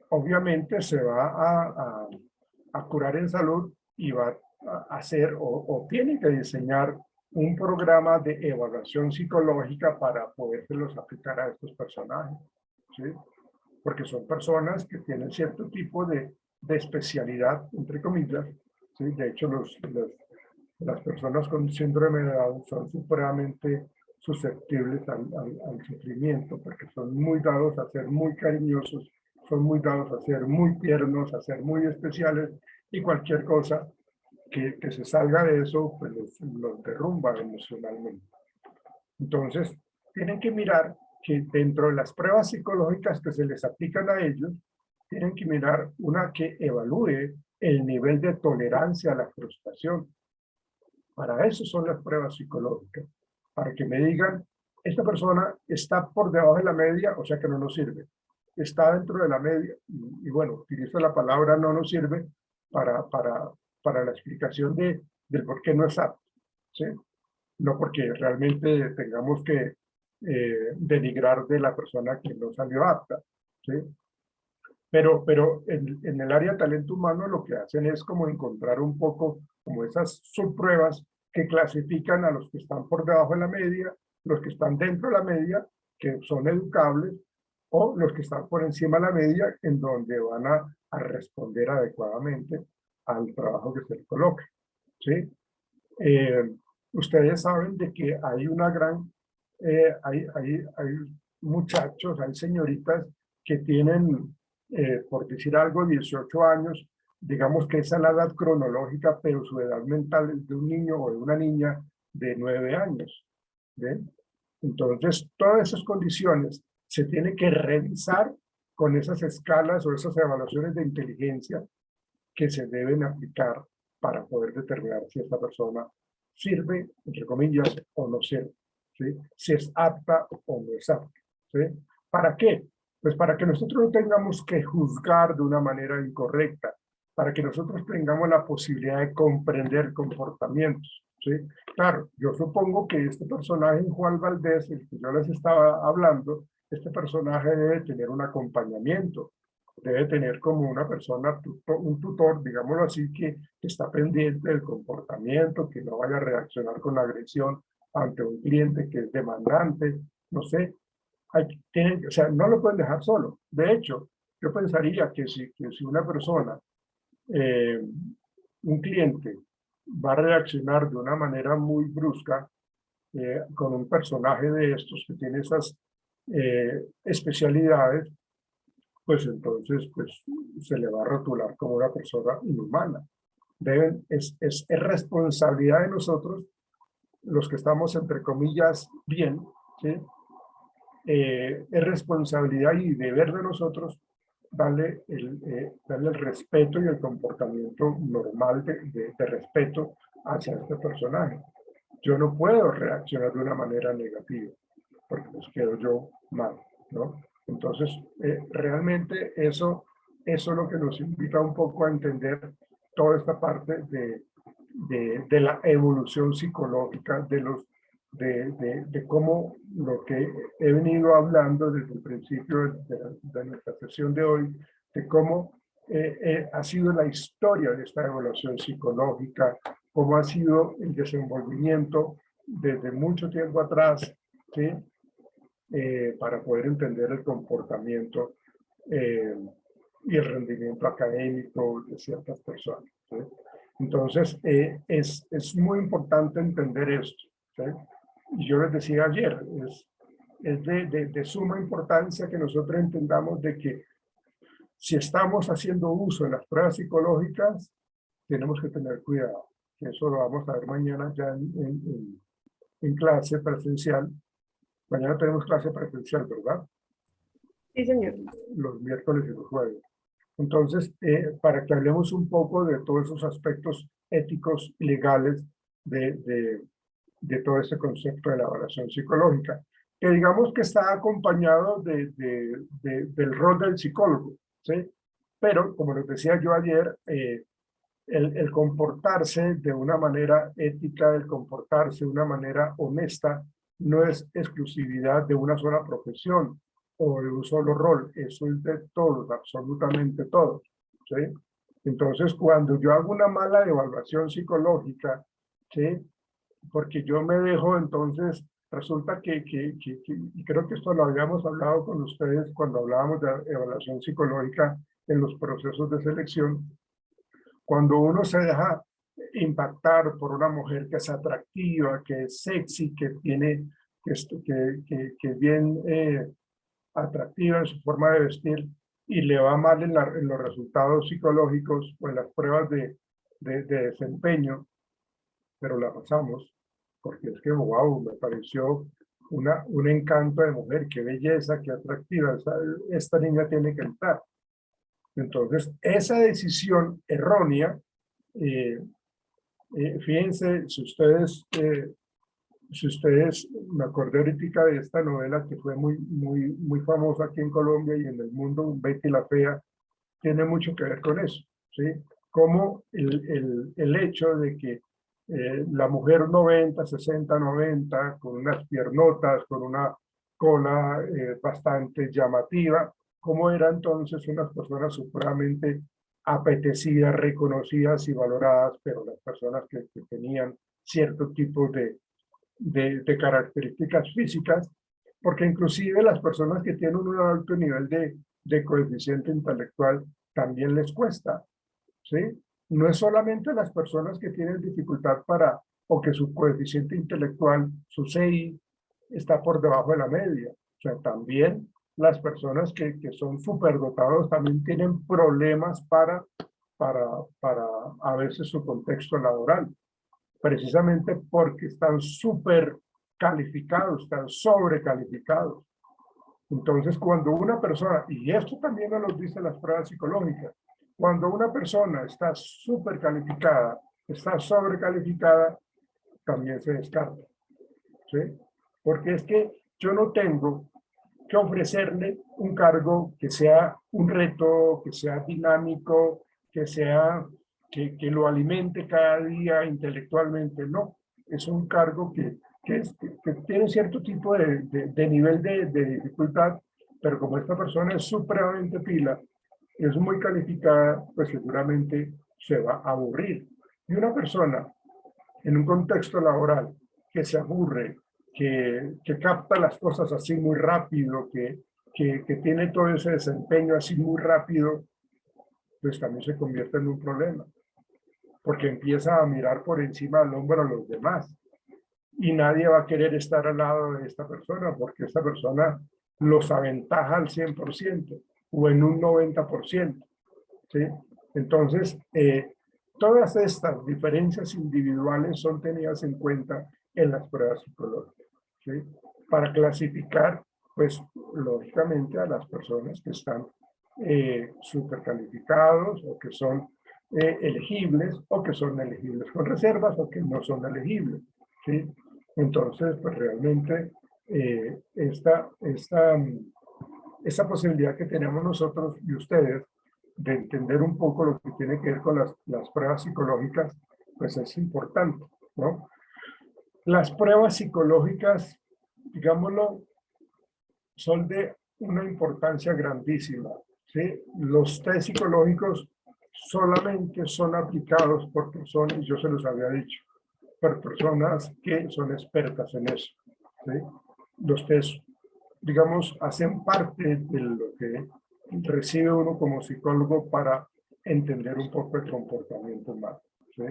Speaker 1: obviamente se va a curar en salud y va a hacer o tiene que diseñar un programa de evaluación psicológica para podérselos aplicar a estos personajes, ¿sí? Porque son personas que tienen cierto tipo de especialidad, entre comillas, ¿sí? De hecho, las personas con síndrome de Down son supremamente susceptibles al sufrimiento porque son muy dados a ser muy cariñosos, son muy dados a ser muy tiernos, a ser muy especiales y cualquier cosa que se salga de eso pues los derrumba emocionalmente. Entonces, tienen que mirar que dentro de las pruebas psicológicas que se les aplican a ellos, tienen que mirar una que evalúe el nivel de tolerancia a la frustración. Para eso son las pruebas psicológicas, para que me digan, esta persona está por debajo de la media, o sea que no nos sirve. Está dentro de la media, y bueno, utilizo la palabra no nos sirve para la explicación del por qué no es apto, ¿sí? No porque realmente tengamos que denigrar de la persona que no salió apta, ¿sí? Pero en el área de talento humano lo que hacen es como encontrar un poco como esas subpruebas que clasifican a los que están por debajo de la media, los que están dentro de la media, que son educables, o los que están por encima de la media, en donde van a responder adecuadamente al trabajo que se les coloque, ¿sí? Ustedes saben de que hay una gran, hay muchachos, hay señoritas que tienen, por decir algo, 18 años, digamos que esa es la edad cronológica, pero su edad mental es de un niño o de una niña de 9 años. ¿Ven? Entonces, todas esas condiciones se tienen que revisar con esas escalas o esas evaluaciones de inteligencia que se deben aplicar para poder determinar si esta persona sirve, entre comillas, o no sirve, ¿sí? Si es apta o no es apta, ¿sí? ¿Para qué? Pues para que nosotros no tengamos que juzgar de una manera incorrecta, para que nosotros tengamos la posibilidad de comprender comportamientos, ¿sí? Claro, yo supongo que este personaje, Juan Valdés, el que yo les estaba hablando, este personaje debe tener un acompañamiento, debe tener como una persona, un tutor, digámoslo así, que está pendiente del comportamiento, que no vaya a reaccionar con agresión ante un cliente que es demandante, no sé. O sea, no lo pueden dejar solo. De hecho, yo pensaría que si una persona, un cliente, va a reaccionar de una manera muy brusca con un personaje de estos que tiene esas especialidades, pues entonces pues, se le va a rotular como una persona inhumana. Es responsabilidad de nosotros, los que estamos entre comillas bien, ¿sí? Es responsabilidad y deber de nosotros darle el respeto y el comportamiento normal de respeto hacia este personaje. Yo no puedo reaccionar de una manera negativa, porque pues quedo yo mal, ¿no? Entonces, realmente eso es lo que nos invita un poco a entender toda esta parte de la evolución psicológica, de cómo lo que he venido hablando desde el principio de nuestra sesión de hoy, de cómo ha sido la historia de esta evaluación psicológica, cómo ha sido el desenvolvimiento desde mucho tiempo atrás, ¿sí? Para poder entender el comportamiento y el rendimiento académico de ciertas personas, ¿sí? Entonces, es muy importante entender esto, ¿sí? Y yo les decía ayer, es de suma importancia que nosotros entendamos de que si estamos haciendo uso de las pruebas psicológicas, tenemos que tener cuidado. Eso lo vamos a ver mañana ya en clase presencial. Mañana tenemos clase presencial, ¿verdad?
Speaker 3: Sí, señor.
Speaker 1: Los miércoles y los jueves. Entonces, para que hablemos un poco de todos esos aspectos éticos y legales de todo ese concepto de la evaluación psicológica, que digamos que está acompañado del rol del psicólogo, ¿sí? Pero, como les decía yo ayer, el comportarse de una manera ética, el comportarse de una manera honesta, no es exclusividad de una sola profesión o de un solo rol, eso es de todos, absolutamente todos, ¿sí? Entonces, cuando yo hago una mala evaluación psicológica, ¿sí? Porque yo me dejo, entonces, resulta y creo que esto lo habíamos hablado con ustedes cuando hablábamos de evaluación psicológica en los procesos de selección, cuando uno se deja impactar por una mujer que es atractiva, que es sexy, que es bien atractiva en su forma de vestir y le va mal en los resultados psicológicos o en las pruebas de desempeño, pero la pasamos, porque es que, wow, me pareció un encanto de mujer, qué belleza, qué atractiva, esta niña tiene que entrar. Entonces, esa decisión errónea, fíjense, si ustedes, me acordé ahorita de esta novela que fue muy famosa aquí en Colombia y en el mundo, Betty la Fea, tiene mucho que ver con eso, ¿sí? Como el hecho de que la mujer 90, 60, 90, con unas piernotas, con una cola bastante llamativa, cómo eran entonces unas personas supremamente apetecidas, reconocidas y valoradas, pero las personas que tenían cierto tipo de características físicas, porque inclusive las personas que tienen un alto nivel de coeficiente intelectual también les cuesta, ¿sí? No es solamente las personas que tienen dificultad o que su coeficiente intelectual, su CI, está por debajo de la media. O sea, también las personas que son superdotados también tienen problemas para a veces su contexto laboral, precisamente porque están súper calificados, están sobrecalificados. Entonces, cuando una persona, y esto también nos lo dicen las pruebas psicológicas, cuando una persona está súper calificada, está sobrecalificada, también se descarta, ¿sí? Porque es que yo no tengo que ofrecerle un cargo que sea un reto, que sea dinámico, que lo alimente cada día intelectualmente, no. Es un cargo que tiene cierto tipo de nivel de dificultad, pero como esta persona es supremamente pila, es muy calificada, pues seguramente se va a aburrir. Y una persona en un contexto laboral que se aburre, que capta las cosas así muy rápido, que tiene todo ese desempeño así muy rápido, pues también se convierte en un problema, porque empieza a mirar por encima del hombro a los demás. Y nadie va a querer estar al lado de esta persona, porque esta persona los aventaja al 100% o en un 90%. ¿Sí? Entonces, todas estas diferencias individuales son tenidas en cuenta en las pruebas psicológicas, ¿sí? Para clasificar, pues, lógicamente a las personas que están supercalificados o que son elegibles o que son elegibles con reservas o que no son elegibles, ¿sí? Entonces, pues realmente esta posibilidad que tenemos nosotros y ustedes de entender un poco lo que tiene que ver con las pruebas psicológicas, pues es importante, ¿no? Las pruebas psicológicas, digámoslo, son de una importancia grandísima, ¿sí? Los test psicológicos solamente son aplicados por personas, y yo se los había dicho, por personas que son expertas en eso, ¿sí? Los test, digamos, hacen parte de lo que recibe uno como psicólogo para entender un poco el comportamiento humano, ¿sí?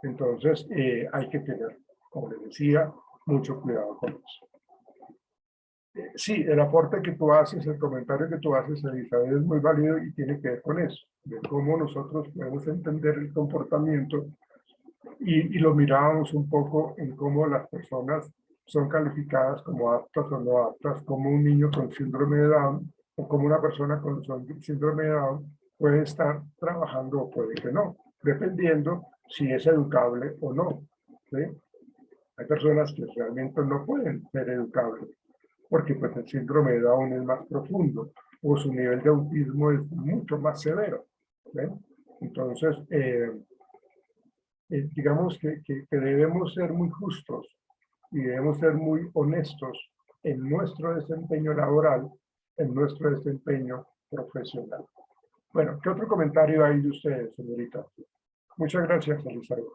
Speaker 1: Entonces, hay que tener, como les decía, mucho cuidado con eso. Sí, el aporte que tú haces, el comentario que tú haces, Elizabeth, es muy válido y tiene que ver con eso, de cómo nosotros podemos entender el comportamiento y lo mirábamos un poco en cómo las personas son calificadas como aptas o no aptas, como un niño con síndrome de Down o como una persona con síndrome de Down puede estar trabajando o puede que no, dependiendo si es educable o no, ¿sí? Hay personas que realmente no pueden ser educables porque pues el síndrome de Down es más profundo o su nivel de autismo es mucho más severo, ¿sí? Entonces, digamos que debemos ser muy justos y debemos ser muy honestos en nuestro desempeño laboral, en nuestro desempeño profesional. Bueno, ¿qué otro comentario hay de ustedes, señorita? Muchas gracias, Elizabeth.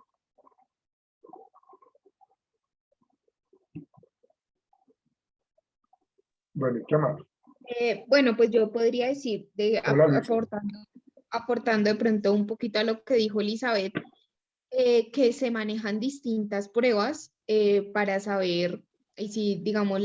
Speaker 1: Bueno, ¿y qué más?
Speaker 3: Bueno, pues yo podría decir,
Speaker 1: Hola, Luisa.
Speaker 3: aportando de pronto un poquito a lo que dijo Elizabeth, que se manejan distintas pruebas para saber si, digamos,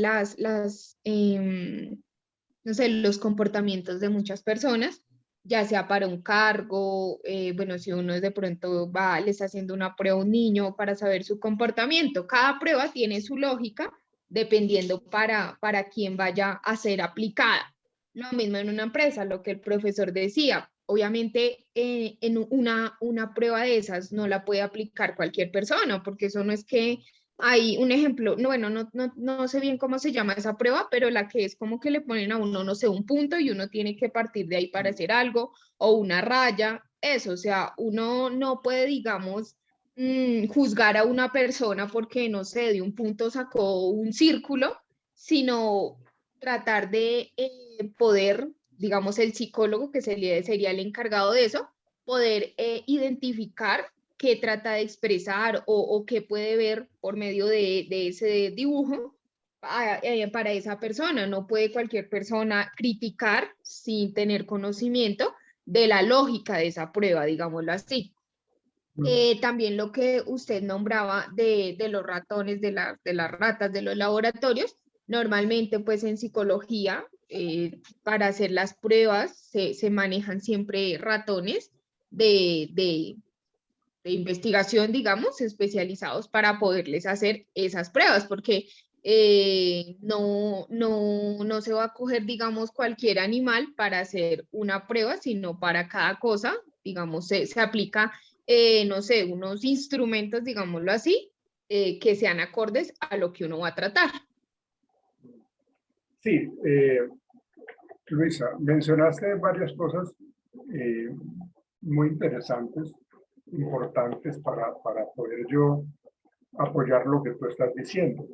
Speaker 3: no sé, los comportamientos de muchas personas, ya sea para un cargo, bueno, si uno de pronto le está haciendo una prueba a un niño para saber su comportamiento. Cada prueba tiene su lógica dependiendo para quién vaya a ser aplicada. Lo mismo en una empresa, lo que el profesor decía. Obviamente, en una prueba de esas no la puede aplicar cualquier persona, porque eso no es que hay un ejemplo, no, bueno, no sé bien cómo se llama esa prueba, pero la que es como que le ponen a uno, no sé, un punto y uno tiene que partir de ahí para hacer algo, o una raya, eso, o sea, uno no puede, digamos, juzgar a una persona porque, no sé, de un punto sacó un círculo, sino tratar de poder, digamos, el psicólogo que sería el encargado de eso, poder identificar qué trata de expresar o qué puede ver por medio de ese dibujo para esa persona. No puede cualquier persona criticar sin tener conocimiento de la lógica de esa prueba, digámoslo así. También lo que usted nombraba de los ratones, de las ratas, de los laboratorios, normalmente pues en psicología, para hacer las pruebas se manejan siempre ratones de investigación, digamos, especializados para poderles hacer esas pruebas, porque no se va a coger, digamos, cualquier animal para hacer una prueba, sino para cada cosa, digamos, se aplica, no sé, unos instrumentos, digámoslo así, que sean acordes a lo que uno va a tratar.
Speaker 1: Sí, Luisa, mencionaste varias cosas muy interesantes, importantes para poder yo apoyar lo que tú estás diciendo.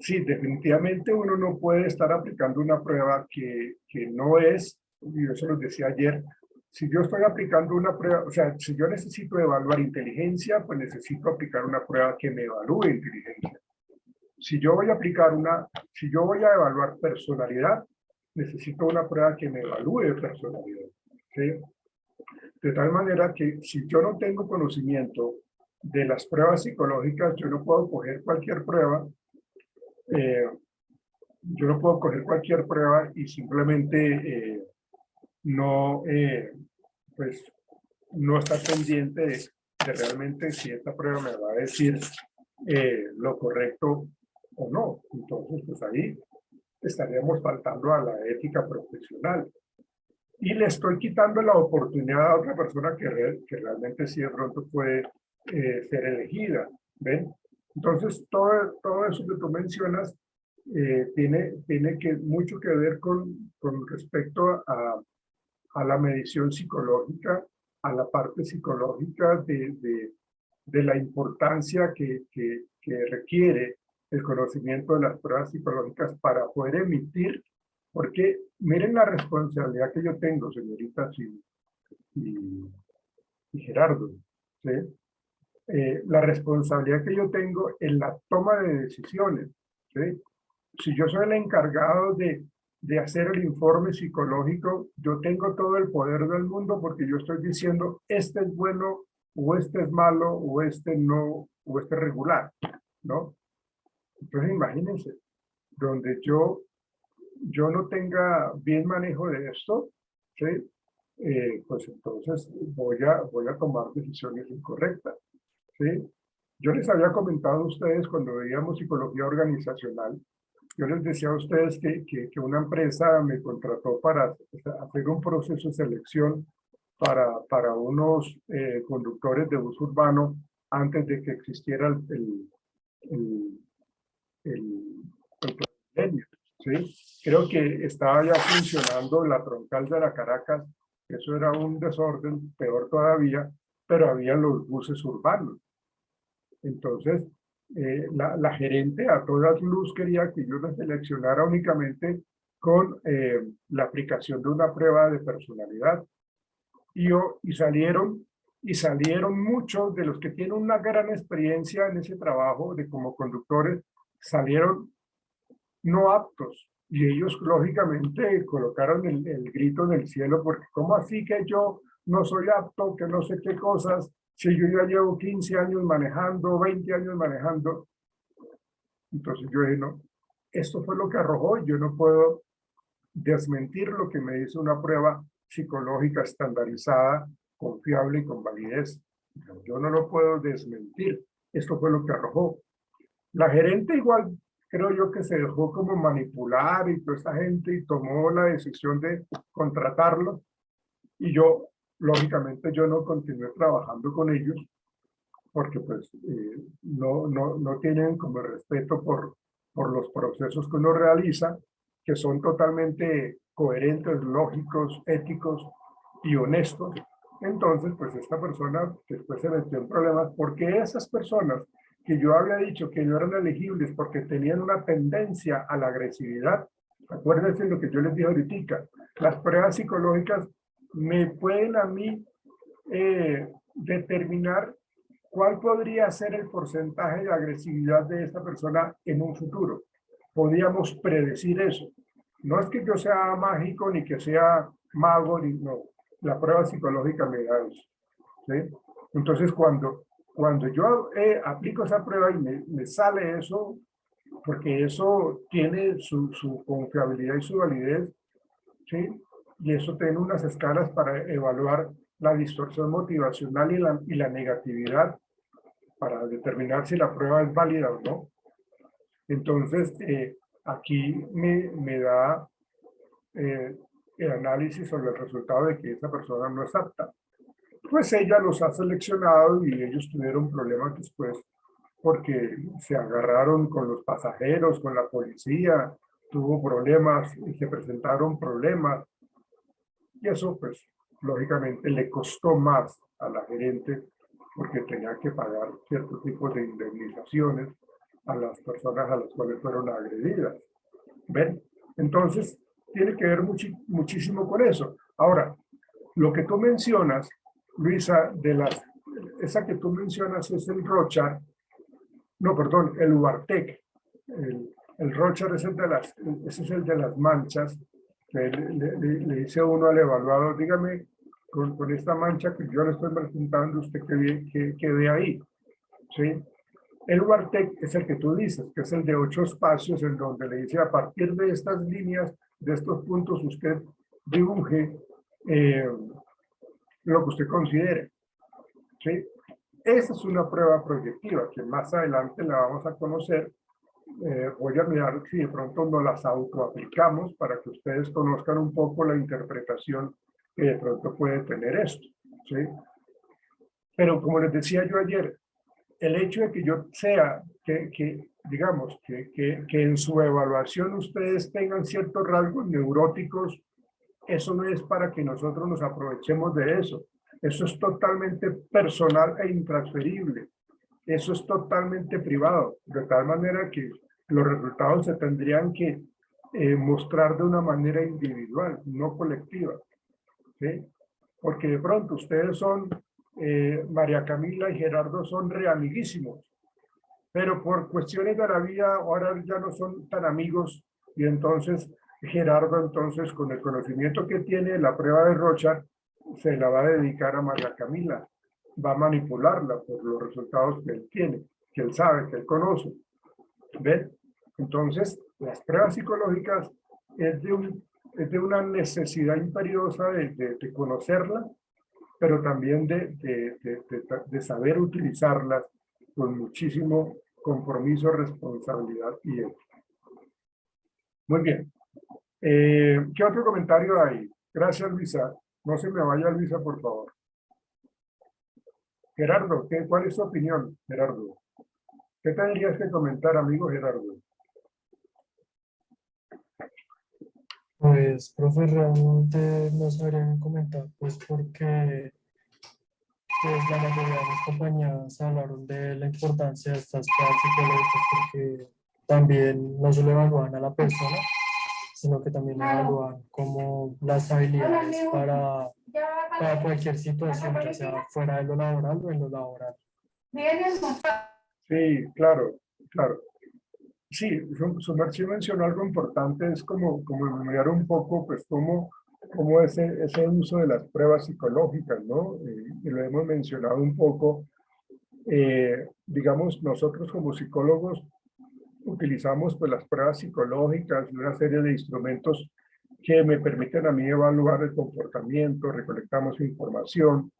Speaker 1: Sí, definitivamente uno no puede estar aplicando una prueba que no es, y yo se los decía ayer, si yo estoy aplicando una prueba, o sea, si yo necesito evaluar inteligencia, pues necesito aplicar una prueba que me evalúe inteligencia. Si yo voy a si yo voy a evaluar personalidad, necesito una prueba que me evalúe personalidad. ¿Sí? De tal manera que si yo no tengo conocimiento de las pruebas psicológicas, yo no puedo coger cualquier prueba. Yo no puedo coger cualquier prueba y simplemente no, pues, no estar pendiente de realmente si esta prueba me va a decir lo correcto o no. Entonces, pues ahí estaríamos faltando a la ética profesional. Y le estoy quitando la oportunidad a otra persona que realmente sí de pronto puede ser elegida. ¿Ven? Entonces, todo eso que tú mencionas tiene mucho que ver con respecto a la medición psicológica, a la parte psicológica de la importancia que requiere el conocimiento de las pruebas psicológicas para poder emitir, porque miren la responsabilidad que yo tengo, señoritas y Gerardo, ¿sí? La responsabilidad que yo tengo en la toma de decisiones, ¿sí? Si yo soy el encargado de hacer el informe psicológico, yo tengo todo el poder del mundo porque yo estoy diciendo, este es bueno, o este es malo, o este no, o este es regular, ¿no? Entonces imagínense, donde yo no tenga bien manejo de esto, ¿sí? Pues entonces voy a tomar decisiones incorrectas, ¿sí? Yo les había comentado a ustedes cuando veíamos psicología organizacional, yo les decía a ustedes que una empresa me contrató para hacer un proceso de selección para unos conductores de bus urbano antes de que existiera el, el Transmilenio, ¿sí? Creo que estaba ya funcionando la troncal de la Caracas, eso era un desorden, peor todavía, pero había los buses urbanos. Entonces, la gerente a todas luz quería que yo la seleccionara únicamente con la aplicación de una prueba de personalidad. Y salieron muchos de los que tienen una gran experiencia en ese trabajo de como conductores, salieron no aptos. Y ellos lógicamente colocaron el grito en el cielo porque ¿cómo así que yo no soy apto, que no sé qué cosas, si yo ya llevo 15 años manejando, 20 años manejando? Entonces yo dije, no, esto fue lo que arrojó, yo no puedo desmentir lo que me dice una prueba psicológica estandarizada, confiable y con validez. Yo no lo puedo desmentir, esto fue lo que arrojó. La gerente igual, creo yo que se dejó como manipular y toda esa gente y tomó la decisión de contratarlo. Y yo, lógicamente, yo no continué trabajando con ellos porque pues no tienen como respeto por los procesos que uno realiza, que son totalmente coherentes, lógicos, éticos y honestos. Entonces, pues esta persona después se metió en problemas porque esas personas que yo había dicho que no eran elegibles porque tenían una tendencia a la agresividad, acuérdense lo que yo les dije ahorita, las pruebas psicológicas me pueden a mí determinar cuál podría ser el porcentaje de agresividad de esta persona en un futuro. Podíamos predecir eso. No es que yo sea mágico ni que sea mago, ni no. La prueba psicológica me da eso. ¿Sí? Entonces, cuando yo aplico esa prueba y me sale eso, porque eso tiene su confiabilidad y su validez, ¿sí? Y eso tiene unas escalas para evaluar la distorsión motivacional y la negatividad para determinar si la prueba es válida o no. Entonces, aquí me da el análisis sobre el resultado de que esa persona no es apta. Pues ella los ha seleccionado y ellos tuvieron problemas después porque se agarraron con los pasajeros, con la policía, tuvo problemas y se presentaron problemas. Y eso, pues, lógicamente le costó más a la gerente porque tenía que pagar ciertos tipos de indemnizaciones a las personas a las cuales fueron agredidas. ¿Ven? Entonces, tiene que ver muchísimo con eso. Ahora, lo que tú mencionas, Luisa, esa que tú mencionas es el Rorschach, no, perdón, el Ubartec. El Rorschach es ese es el de las manchas, que le dice uno al evaluador, dígame, con esta mancha que yo le estoy presentando, usted que ve ahí. ¿Sí? El Ubartec es el que tú dices, que es el de 8 espacios, en donde le dice a partir de estas líneas, de estos puntos, usted dibuje lo que usted considere. ¿Sí? Esa es una prueba proyectiva que más adelante la vamos a conocer. Voy a mirar si de pronto nos las autoaplicamos para que ustedes conozcan un poco la interpretación que de pronto puede tener esto. ¿Sí? Pero como les decía yo ayer, el hecho de que yo sea, digamos, que en su evaluación ustedes tengan ciertos rasgos neuróticos, eso no es para que nosotros nos aprovechemos de eso. Eso es totalmente personal e intransferible. Eso es totalmente privado, de tal manera que los resultados se tendrían que mostrar de una manera individual, no colectiva. ¿Sí? Porque de pronto ustedes son, María Camila y Gerardo son reamiguísimos, pero por cuestiones de la vida ahora ya no son tan amigos y entonces Gerardo, entonces con el conocimiento que tiene la prueba de Rorschach, se la va a dedicar a María Camila, va a manipularla por los resultados que él tiene, que él sabe, que él conoce. ¿Ven? Entonces, las pruebas psicológicas es de una necesidad imperiosa de conocerla, pero también de saber utilizarlas con muchísimo compromiso, responsabilidad y ética. Muy bien. ¿Qué otro comentario hay? Gracias, Luisa. No se me vaya, Luisa, por favor. Gerardo, ¿cuál es tu opinión, Gerardo? ¿Qué tendrías que comentar, amigo Gerardo?
Speaker 4: Pues, profe, realmente no sabría qué comentar, pues porque pues, la mayoría de las compañías hablaron de la importancia de estas pruebas psicológicas porque también no solo evalúan a la persona, sino que también evalúan como las habilidades para cualquier situación, ya sea fuera de lo laboral o en lo laboral.
Speaker 1: Sí, claro, claro. Sí, Sumercio mencionó algo importante, es como mirar un poco, pues, cómo ese uso de las pruebas psicológicas, ¿no? Y lo hemos mencionado un poco. Digamos, nosotros como psicólogos utilizamos, pues, las pruebas psicológicas y una serie de instrumentos que me permiten a mí evaluar el comportamiento, recolectamos información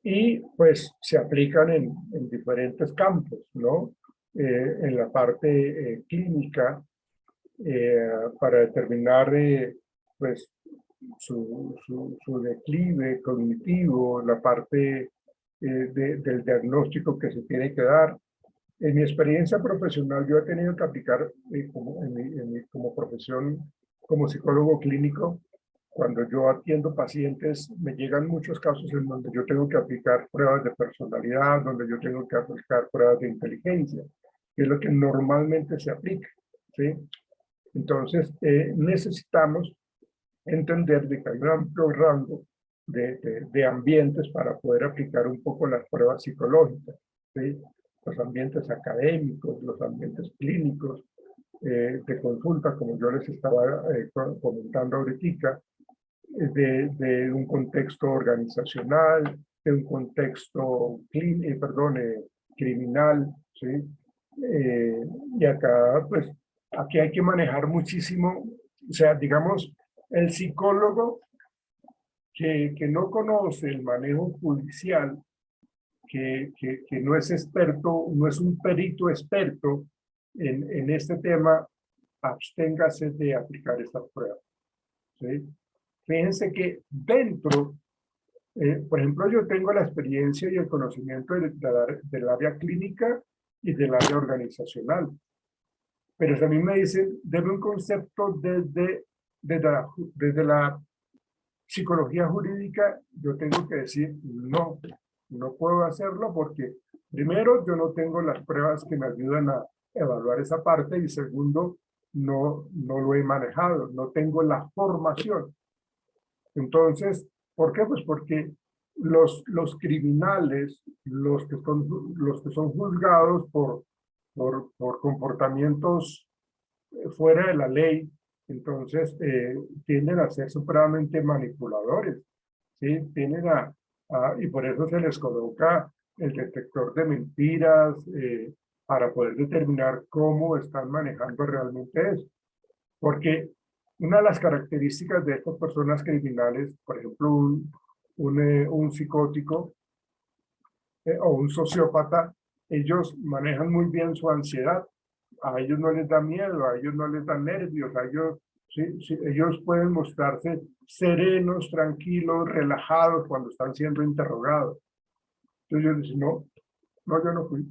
Speaker 1: y, pues, se aplican en diferentes campos, ¿no? en la parte clínica para determinar pues, su declive cognitivo, la parte del diagnóstico que se tiene que dar. En mi experiencia profesional, yo he tenido que aplicar como profesión, como psicólogo clínico, cuando yo atiendo pacientes, me llegan muchos casos en donde yo tengo que aplicar pruebas de personalidad, donde yo tengo que aplicar pruebas de inteligencia, que es lo que normalmente se aplica, ¿sí? Entonces, necesitamos entender de que hay un amplio rango de ambientes para poder aplicar un poco las pruebas psicológicas, ¿sí? Los ambientes académicos, los ambientes clínicos, de consulta, como yo les estaba comentando ahorita, de un contexto organizacional, de un contexto criminal, ¿sí? Y acá, pues, aquí hay que manejar muchísimo, o sea, digamos, el psicólogo que no conoce el manejo judicial, que no es experto, no es un perito experto en este tema, absténgase de aplicar estas pruebas, ¿sí? Fíjense que dentro, por ejemplo, yo tengo la experiencia y el conocimiento del área clínica y del área organizacional, pero si a mí me dicen, debe un concepto desde la psicología jurídica, yo tengo que decir, no, no puedo hacerlo porque primero, yo no tengo las pruebas que me ayudan a evaluar esa parte y segundo, no lo he manejado, no tengo la formación. Entonces, ¿por qué? Pues porque los criminales, los que son juzgados por comportamientos fuera de la ley, entonces tienden a ser supremamente manipuladores, ¿sí? Y por eso se les coloca el detector de mentiras para poder determinar cómo están manejando realmente eso. Porque una de las características de estas personas criminales, por ejemplo, un psicótico o un sociópata, ellos manejan muy bien su ansiedad. A ellos no les da miedo, a ellos no les da nervios, a ellos, ellos pueden mostrarse serenos, tranquilos, relajados cuando están siendo interrogados. Entonces ellos dicen, no, yo no fui,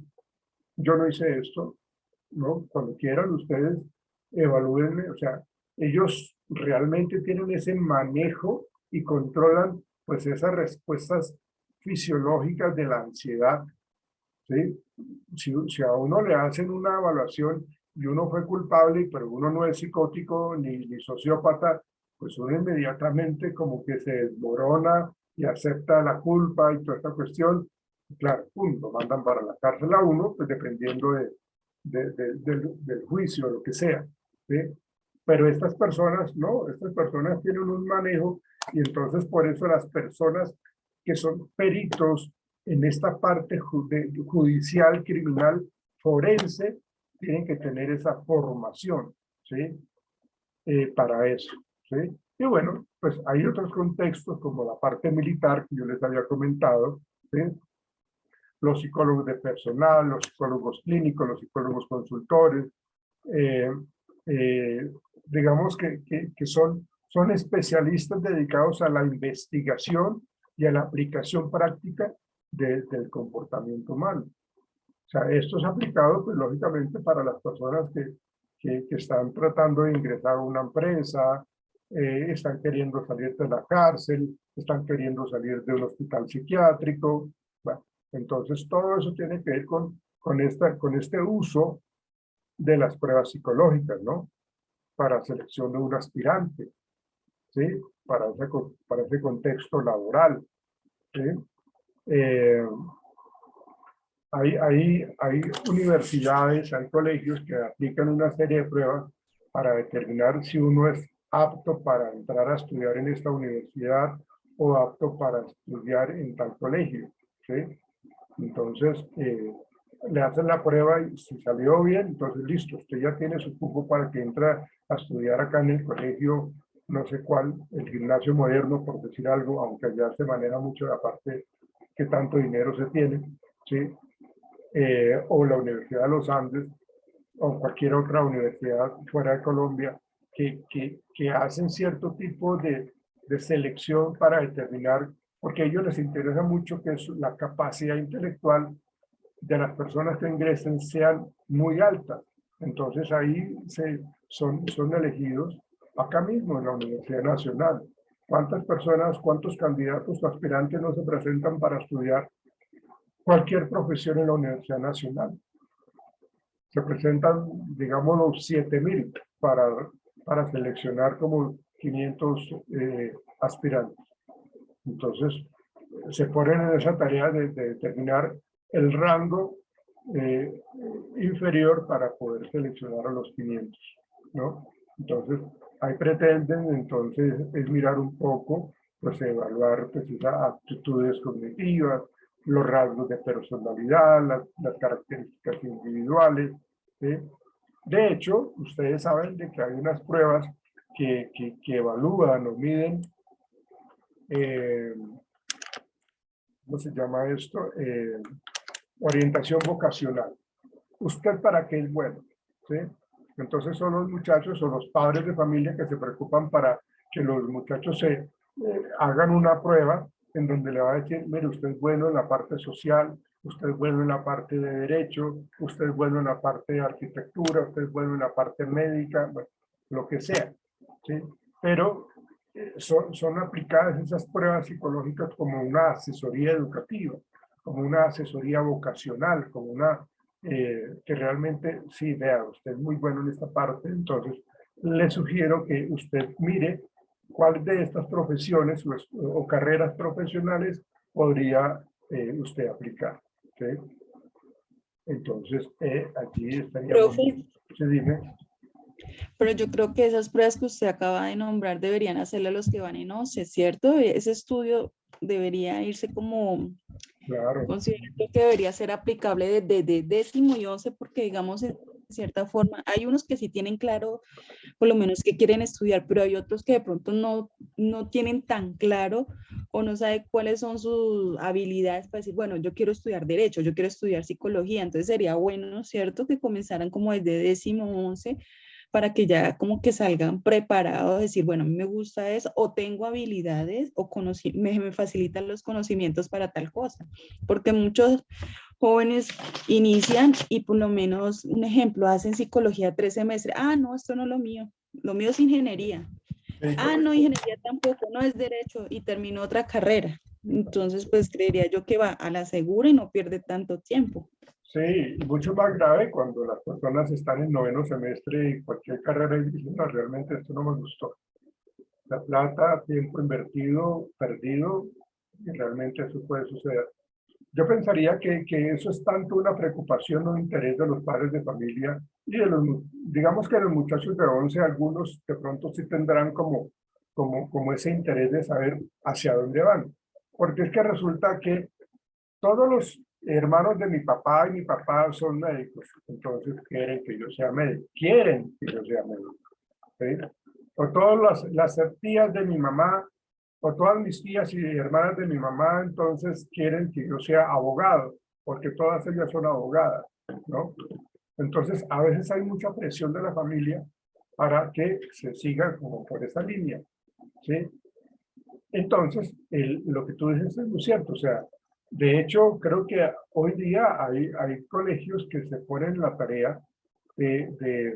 Speaker 1: yo no hice esto, ¿no? Cuando quieran ustedes evalúenme, o sea, ellos realmente tienen ese manejo y controlan pues esas respuestas fisiológicas de la ansiedad, ¿sí? Si a uno le hacen una evaluación y uno fue culpable, pero uno no es psicótico ni sociópata, pues uno inmediatamente como que se desmorona y acepta la culpa y toda esta cuestión. Claro, pum, lo mandan para la cárcel a uno, pues dependiendo del juicio, lo que sea, ¿sí? Pero estas personas, no, estas personas tienen un manejo y entonces por eso las personas que son peritos en esta parte judicial, criminal, forense, tienen que tener esa formación, ¿sí? Para eso, ¿sí? Y bueno, pues hay otros contextos como la parte militar que yo les había comentado, ¿sí? Los psicólogos de personal, los psicólogos clínicos, los psicólogos consultores, digamos que son especialistas dedicados a la investigación y a la aplicación práctica del comportamiento humano. O sea, esto es aplicado, pues, lógicamente, para las personas que están tratando de ingresar a una empresa, están queriendo salir de la cárcel, están queriendo salir de un hospital psiquiátrico. Bueno, entonces, todo eso tiene que ver con este uso de las pruebas psicológicas, ¿no? Para selección de un aspirante, ¿sí? Para ese contexto laboral, ¿sí? Hay universidades, hay colegios que aplican una serie de pruebas para determinar si uno es apto para entrar a estudiar en esta universidad o apto para estudiar en tal colegio, ¿sí? Entonces, le hacen la prueba y si salió bien, entonces listo, usted ya tiene su cupo para que entre a estudiar acá en el colegio, no sé cuál, el gimnasio moderno, por decir algo, aunque allá se maneja mucho la parte que tanto dinero se tiene, ¿sí? o la Universidad de los Andes, o cualquier otra universidad fuera de Colombia, que hacen cierto tipo de selección para determinar, porque a ellos les interesa mucho que la capacidad intelectual de las personas que ingresen sean muy altas. Entonces ahí son elegidos acá mismo en la Universidad Nacional. ¿Cuántas personas, cuántos candidatos o aspirantes no se presentan para estudiar cualquier profesión en la Universidad Nacional? Se presentan, digamos, los 7.000 para seleccionar como 500 aspirantes. Entonces, se ponen en esa tarea de determinar el rango inferior para poder seleccionar a los 500, ¿no? Entonces, ahí pretenden, entonces, es mirar un poco, pues evaluar pues, esas aptitudes cognitivas, los rasgos de personalidad, las características individuales, ¿sí? De hecho, ustedes saben de que hay unas pruebas que evalúan o miden, ¿cómo se llama esto? Orientación vocacional. ¿Usted para qué es bueno? ¿Sí? Entonces son los muchachos o los padres de familia que se preocupan para que los muchachos hagan una prueba en donde le va a decir, mire, usted es bueno en la parte social, usted es bueno en la parte de derecho, usted es bueno en la parte de arquitectura, usted es bueno en la parte médica, bueno, lo que sea, ¿sí? Pero son aplicadas esas pruebas psicológicas como una asesoría educativa, como una asesoría vocacional, como una que realmente, sí, vea, usted es muy bueno en esta parte, entonces le sugiero que usted mire cuál de estas profesiones o carreras profesionales podría usted aplicar, ¿sí? Entonces, aquí estaríamos...
Speaker 5: Profe,
Speaker 1: Sí, dime.
Speaker 5: pero yo creo que esas pruebas que usted acaba de nombrar deberían hacerle a los que van en 11, ¿cierto? Ese estudio debería irse como,
Speaker 1: Claro.
Speaker 5: considero que debería ser aplicable desde décimo y 11, porque digamos, en cierta forma, hay unos que sí tienen claro, por lo menos que quieren estudiar, pero hay otros que de pronto no tienen tan claro o no saben cuáles son sus habilidades para decir, bueno, yo quiero estudiar derecho, yo quiero estudiar psicología, entonces sería bueno, ¿cierto? Que comenzaran como desde décimo, 11, para que ya como que salgan preparados, decir, bueno, a mí me gusta eso, o tengo habilidades, o me facilitan los conocimientos para tal cosa, porque muchos jóvenes inician y por lo menos, un ejemplo, hacen psicología 3 semestres, no, esto no es lo mío es ingeniería, no, ingeniería tampoco, no es derecho, y terminó otra carrera, entonces pues creería yo que va a la segura y no pierde tanto tiempo.
Speaker 1: Sí, y mucho más grave cuando las personas están en 9º semestre y cualquier carrera y dicen, no, realmente esto no me gustó. La plata, tiempo invertido, perdido, y realmente eso puede suceder. Yo pensaría que eso es tanto una preocupación o interés de los padres de familia y de los, digamos que los muchachos de 11, algunos de pronto sí tendrán como ese interés de saber hacia dónde van. Porque es que resulta que todos los hermanos de mi papá y mi papá son médicos, entonces quieren que yo sea médico, quieren que yo sea médico, ¿sí? O todas las tías de mi mamá, o todas mis tías y hermanas de mi mamá, entonces quieren que yo sea abogado, porque todas ellas son abogadas, ¿no? Entonces, a veces hay mucha presión de la familia para que se siga como por esa línea, ¿sí? Entonces, lo que tú dices es muy cierto, o sea, de hecho, creo que hoy día hay colegios que se ponen la tarea de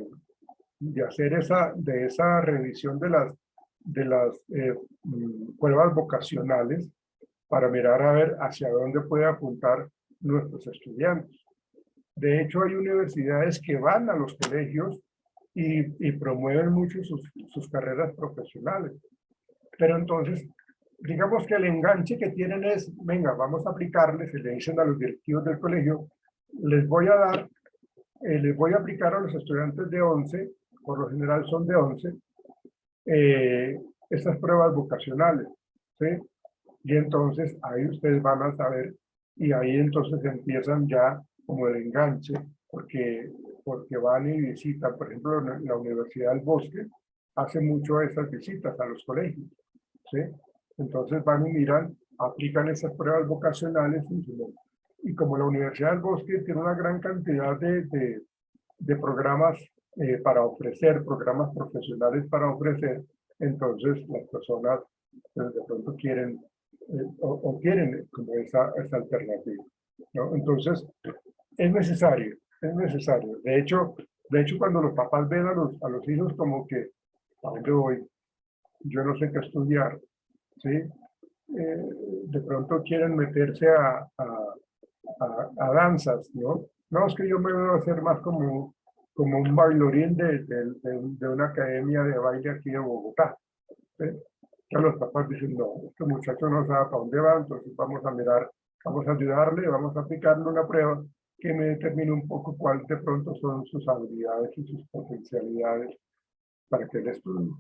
Speaker 1: hacer esa revisión de las pruebas vocacionales para mirar a ver hacia dónde puede apuntar nuestros estudiantes. De hecho, hay universidades que van a los colegios y promueven mucho sus carreras profesionales. Pero entonces, digamos que el enganche que tienen es, venga, vamos a aplicarles, y le dicen a los directivos del colegio, les voy a aplicar a los estudiantes de 11, por lo general son de 11, estas pruebas vocacionales, ¿sí? Y entonces ahí ustedes van a saber, y ahí entonces empiezan ya como el enganche, porque van y visitan, por ejemplo, la Universidad del Bosque hace mucho esas visitas a los colegios, ¿sí? Entonces van y miran, aplican esas pruebas vocacionales Y como la Universidad del Bosque tiene una gran cantidad de programas para ofrecer, programas profesionales para ofrecer, entonces las personas pues, de pronto quieren o quieren como esa alternativa, ¿no? Entonces, es necesario, es necesario. De hecho, cuando los papás ven a los hijos como que, ¿a dónde voy? Yo no sé qué estudiar, ¿sí? De pronto quieren meterse a danzas, ¿no? No, es que yo me voy a hacer más como un bailarín de una academia de baile aquí de Bogotá, ¿sí? Ya los papás dicen, no, este muchacho no sabe para dónde va, entonces vamos a mirar, vamos a ayudarle, vamos a aplicarle una prueba que me determine un poco cuáles de pronto son sus habilidades y sus potencialidades para que él estudie,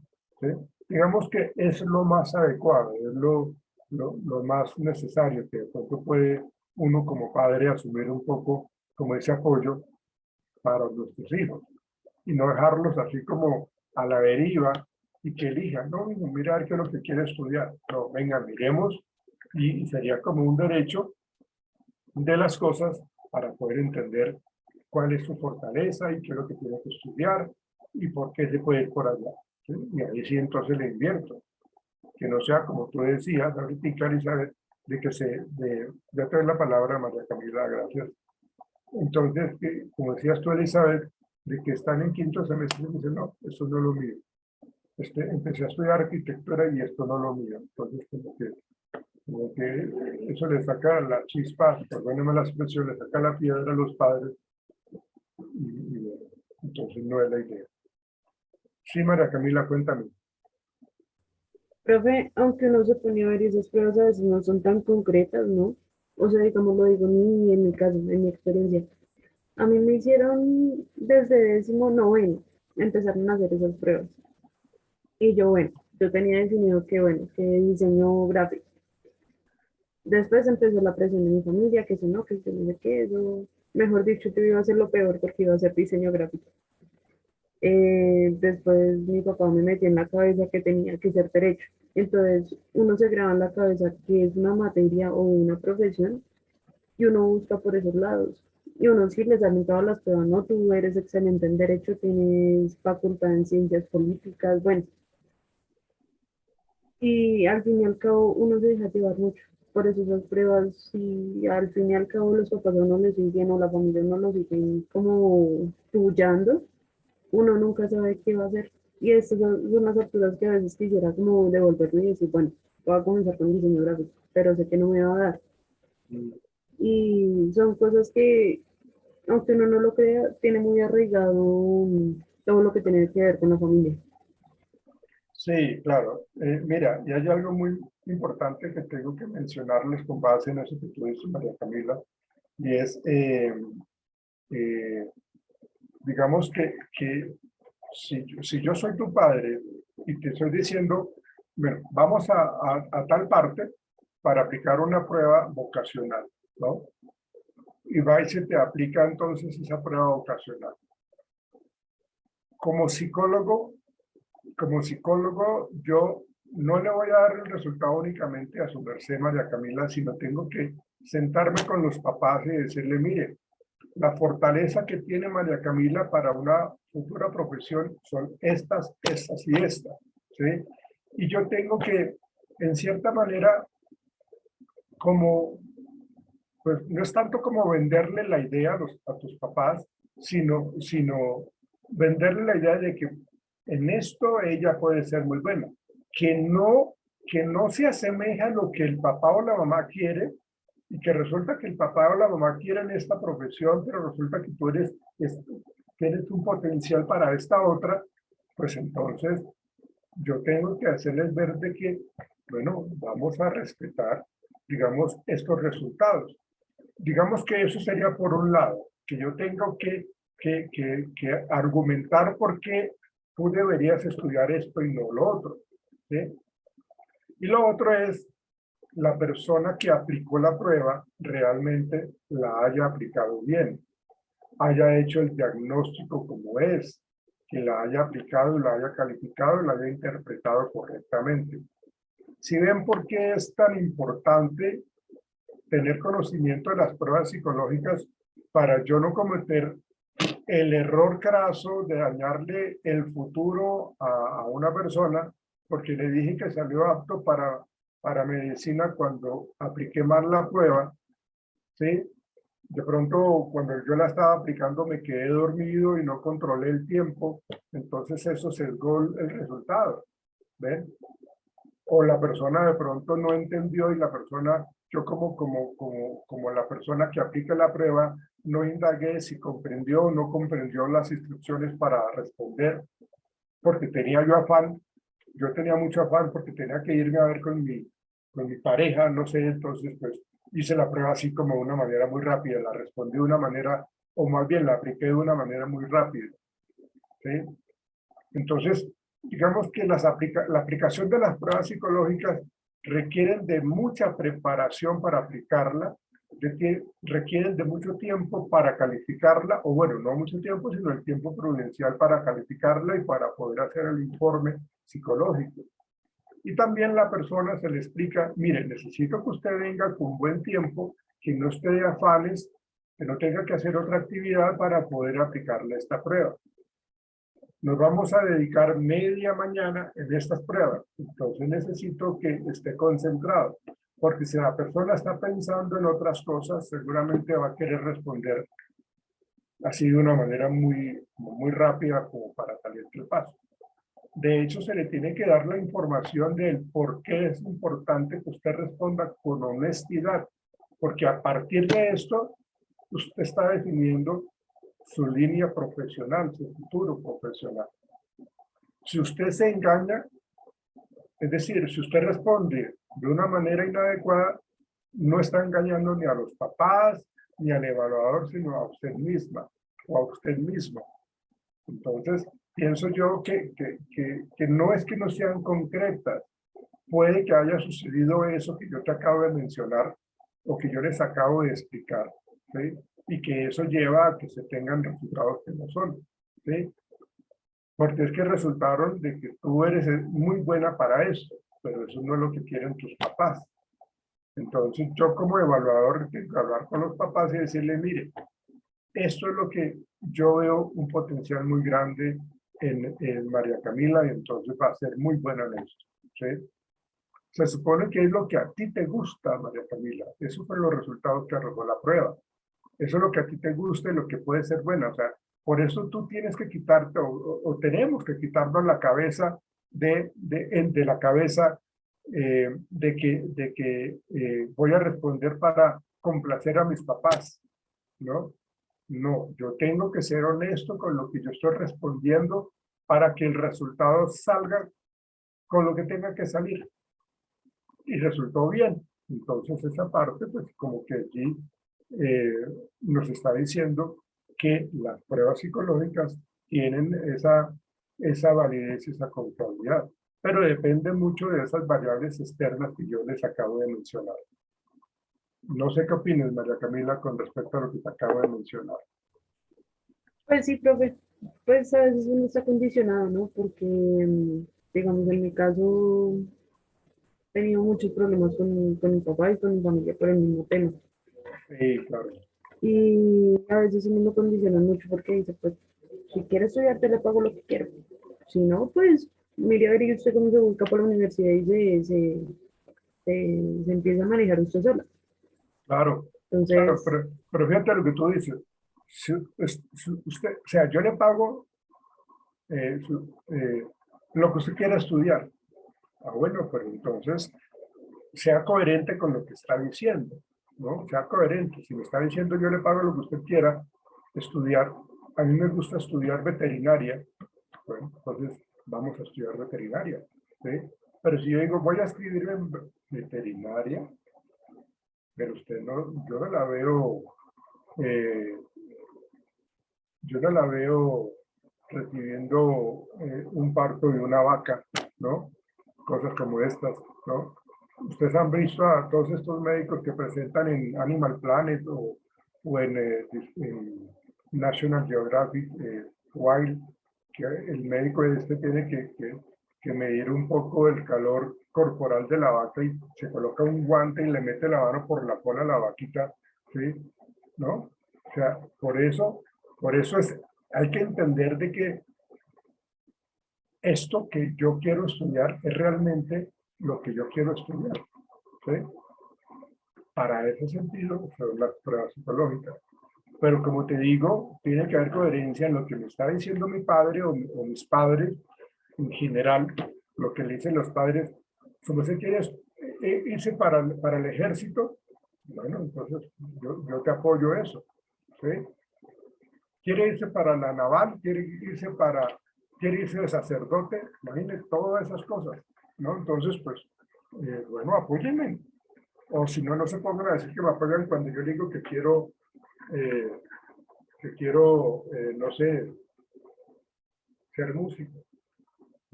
Speaker 1: ¿sí? Digamos que es lo más adecuado, es lo más necesario que de pronto puede uno como padre asumir un poco como ese apoyo para nuestros hijos y no dejarlos así como a la deriva y que elijan, no, mira a ver qué es lo que quiere estudiar. No, venga, miremos y sería como un derecho de las cosas para poder entender cuál es su fortaleza y qué es lo que tiene que estudiar y por qué se puede ir por allá, ¿sí? Y ahí sí entonces le invierto. Que no sea como tú decías, ahorita, Elizabeth, de que ya te doy la palabra, María Camila, gracias. Entonces, como decías tú, Elizabeth, de que están en quinto semestre y dicen, no, eso no es lo mío. Empecé a estudiar arquitectura y esto no es lo mío. Entonces, como que eso le saca la chispa, perdóneme la expresión, le saca la piedra a los padres y bueno, entonces no es la idea. Sí, María Camila, cuéntame.
Speaker 6: Profe, aunque uno se pone a ver y esas pruebas a veces no son tan concretas, ¿no? O sea, digamos, lo digo en mi caso, en mi experiencia. A mí me hicieron desde 19º, empezaron a hacer esas pruebas. Y yo, bueno, yo tenía definido que, bueno, que diseño gráfico. Después empezó la presión de mi familia, que si no, que si no sé qué, eso, mejor dicho, yo iba a hacer lo peor porque iba a hacer diseño gráfico. Después mi papá me metió en la cabeza que tenía que ser derecho. Entonces uno se graba en la cabeza que es una materia o una profesión y uno busca por esos lados. Y uno sí le salen todas las pruebas, no, tú eres excelente en derecho, tienes facultad en ciencias políticas, bueno. Y al fin y al cabo uno se deja llevar mucho. Por eso esas pruebas, si al fin y al cabo los papás no les siguen o la familia no lo siguen como tuyando, uno nunca sabe qué va a hacer. Y estas son las alturas que a veces quisiera como devolverme y decir, bueno, voy a comenzar con diseño gráfico, pero sé que no me va a dar. Y son cosas que, aunque uno no lo crea, tiene muy arraigado todo lo que tiene que ver con la familia.
Speaker 1: Sí, claro. Mira, y hay algo muy importante que tengo que mencionarles con base en eso que tú dices, María Camila, y es, digamos que si yo soy tu padre y te estoy diciendo, bueno, vamos a tal parte para aplicar una prueba vocacional, ¿no? Y va y se te aplica entonces esa prueba vocacional. Como psicólogo, yo no le voy a dar el resultado únicamente a su merced, María Camila, sino tengo que sentarme con los papás y decirle, mire, la fortaleza que tiene María Camila para una futura profesión son estas y estas, ¿sí? Y yo tengo que, en cierta manera, como, pues no es tanto como venderle la idea a tus papás, sino venderle la idea de que en esto ella puede ser muy buena, que no se asemeja a lo que el papá o la mamá quiere, y que resulta que el papá o la mamá quieren esta profesión, pero resulta que tienes un potencial para esta otra, pues entonces yo tengo que hacerles ver de que, bueno, vamos a respetar, digamos, estos resultados. Digamos que eso sería por un lado, que yo tengo que argumentar por qué tú deberías estudiar esto y no lo otro, ¿sí? Y lo otro es la persona que aplicó la prueba realmente la haya aplicado bien, haya hecho el diagnóstico como es, que la haya aplicado, la haya calificado y la haya interpretado correctamente. Si ven por qué es tan importante tener conocimiento de las pruebas psicológicas para yo no cometer el error craso de dañarle el futuro a una persona porque le dije que salió apto para medicina cuando apliqué mal la prueba, ¿sí? De pronto, cuando yo la estaba aplicando, me quedé dormido y no controlé el tiempo, entonces eso sesgó el resultado, ¿ven? O la persona de pronto no entendió y la persona, yo como la persona que aplica la prueba, no indagué si comprendió o no comprendió las instrucciones para responder, porque tenía yo tenía mucho afán porque tenía que irme a ver con mi pareja, no sé, entonces pues hice la prueba así como de una manera muy rápida, la respondí de una manera, o más bien la apliqué de una manera muy rápida, ¿sí? Entonces, digamos que la aplicación de las pruebas psicológicas requieren de mucha preparación para aplicarla, requieren de mucho tiempo para calificarla, o bueno, no mucho tiempo, sino el tiempo prudencial para calificarla y para poder hacer el informe psicológico. Y también la persona se le explica, mire, necesito que usted venga con buen tiempo, que no esté de afanes, que no tenga que hacer otra actividad para poder aplicarle esta prueba. Nos vamos a dedicar media mañana en estas pruebas, entonces necesito que esté concentrado, porque si la persona está pensando en otras cosas, seguramente va a querer responder así de una manera muy rápida como para salir del paso. De hecho, se le tiene que dar la información del por qué es importante que usted responda con honestidad, porque a partir de esto, usted está definiendo su línea profesional, su futuro profesional. Si usted se engaña, es decir, si usted responde de una manera inadecuada, no está engañando ni a los papás, ni al evaluador, sino a usted misma o a usted mismo. Entonces, pienso yo que no es que no sean concretas. Puede que haya sucedido eso que yo te acabo de mencionar o que yo les acabo de explicar, ¿sí? Y que eso lleva a que se tengan resultados que no son, ¿sí? Porque es que resultaron de que tú eres muy buena para eso, pero eso no es lo que quieren tus papás. Entonces, yo como evaluador tengo que hablar con los papás y decirle, mire, esto es lo que yo veo un potencial muy grande en María Camila y entonces va a ser muy buena en esto, ¿sí? Se supone que es lo que a ti te gusta, María Camila. Esos fueron los resultados que arrojó la prueba. Eso es lo que a ti te gusta y lo que puede ser bueno. O sea, por eso tú tienes que quitarte o tenemos que quitarnos la cabeza de la cabeza de que voy a responder para complacer a mis papás, ¿no? No, yo tengo que ser honesto con lo que yo estoy respondiendo para que el resultado salga con lo que tenga que salir. Y resultó bien. Entonces esa parte, pues como que allí nos está diciendo que las pruebas psicológicas tienen esa validez y esa confiabilidad. Pero depende mucho de esas variables externas que yo les acabo de mencionar. No sé qué opinas, María Camila, con respecto a lo que te acabo de mencionar.
Speaker 6: Pues sí, profe, pues a veces uno está condicionado, ¿no? Porque, digamos, en mi caso, he tenido muchos problemas con mi papá y con mi familia por el mismo tema.
Speaker 1: Sí, claro.
Speaker 6: Y a veces uno lo condiciona mucho porque dice, pues, si quiere estudiar, te le pago lo que quiero. Si no, pues, mire a ver y usted cómo se busca por la universidad y se empieza a manejar usted sola.
Speaker 1: Claro, claro,
Speaker 6: Entonces,
Speaker 1: pero fíjate lo que tú dices. Si usted, o sea, yo le pago lo que usted quiera estudiar. Ah, bueno, pero entonces sea coherente con lo que está diciendo, ¿no? Sea coherente. Si me está diciendo yo le pago lo que usted quiera estudiar, a mí me gusta estudiar veterinaria, bueno, entonces vamos a estudiar veterinaria, ¿sí? Pero si yo digo, voy a escribirme en veterinaria, pero usted no, yo no la veo, yo no la veo recibiendo un parto de una vaca, ¿no? Cosas como estas, ¿no? Ustedes han visto a todos estos médicos que presentan en Animal Planet o en National Geographic Wild, que el médico este tiene que medir un poco el calor corporal de la vaca y se coloca un guante y le mete la mano por la cola a la vaquita, ¿sí? ¿No? O sea, por eso hay que entender de que esto que yo quiero estudiar es realmente lo que yo quiero estudiar, ¿sí? Para ese sentido son las pruebas psicológicas. Pero como te digo, tiene que haber coherencia en lo que me está diciendo mi padre o mis padres en general, lo que le dicen los padres. Si usted quiere irse para el ejército, bueno, entonces yo te apoyo eso, ¿sí? Quiere irse para la naval, quiere irse de sacerdote, imagínense todas esas cosas, ¿no? Entonces, pues, bueno, apóyenme. O si no, no se pongan a decir que me apoyan cuando yo digo que quiero, no sé, ser músico.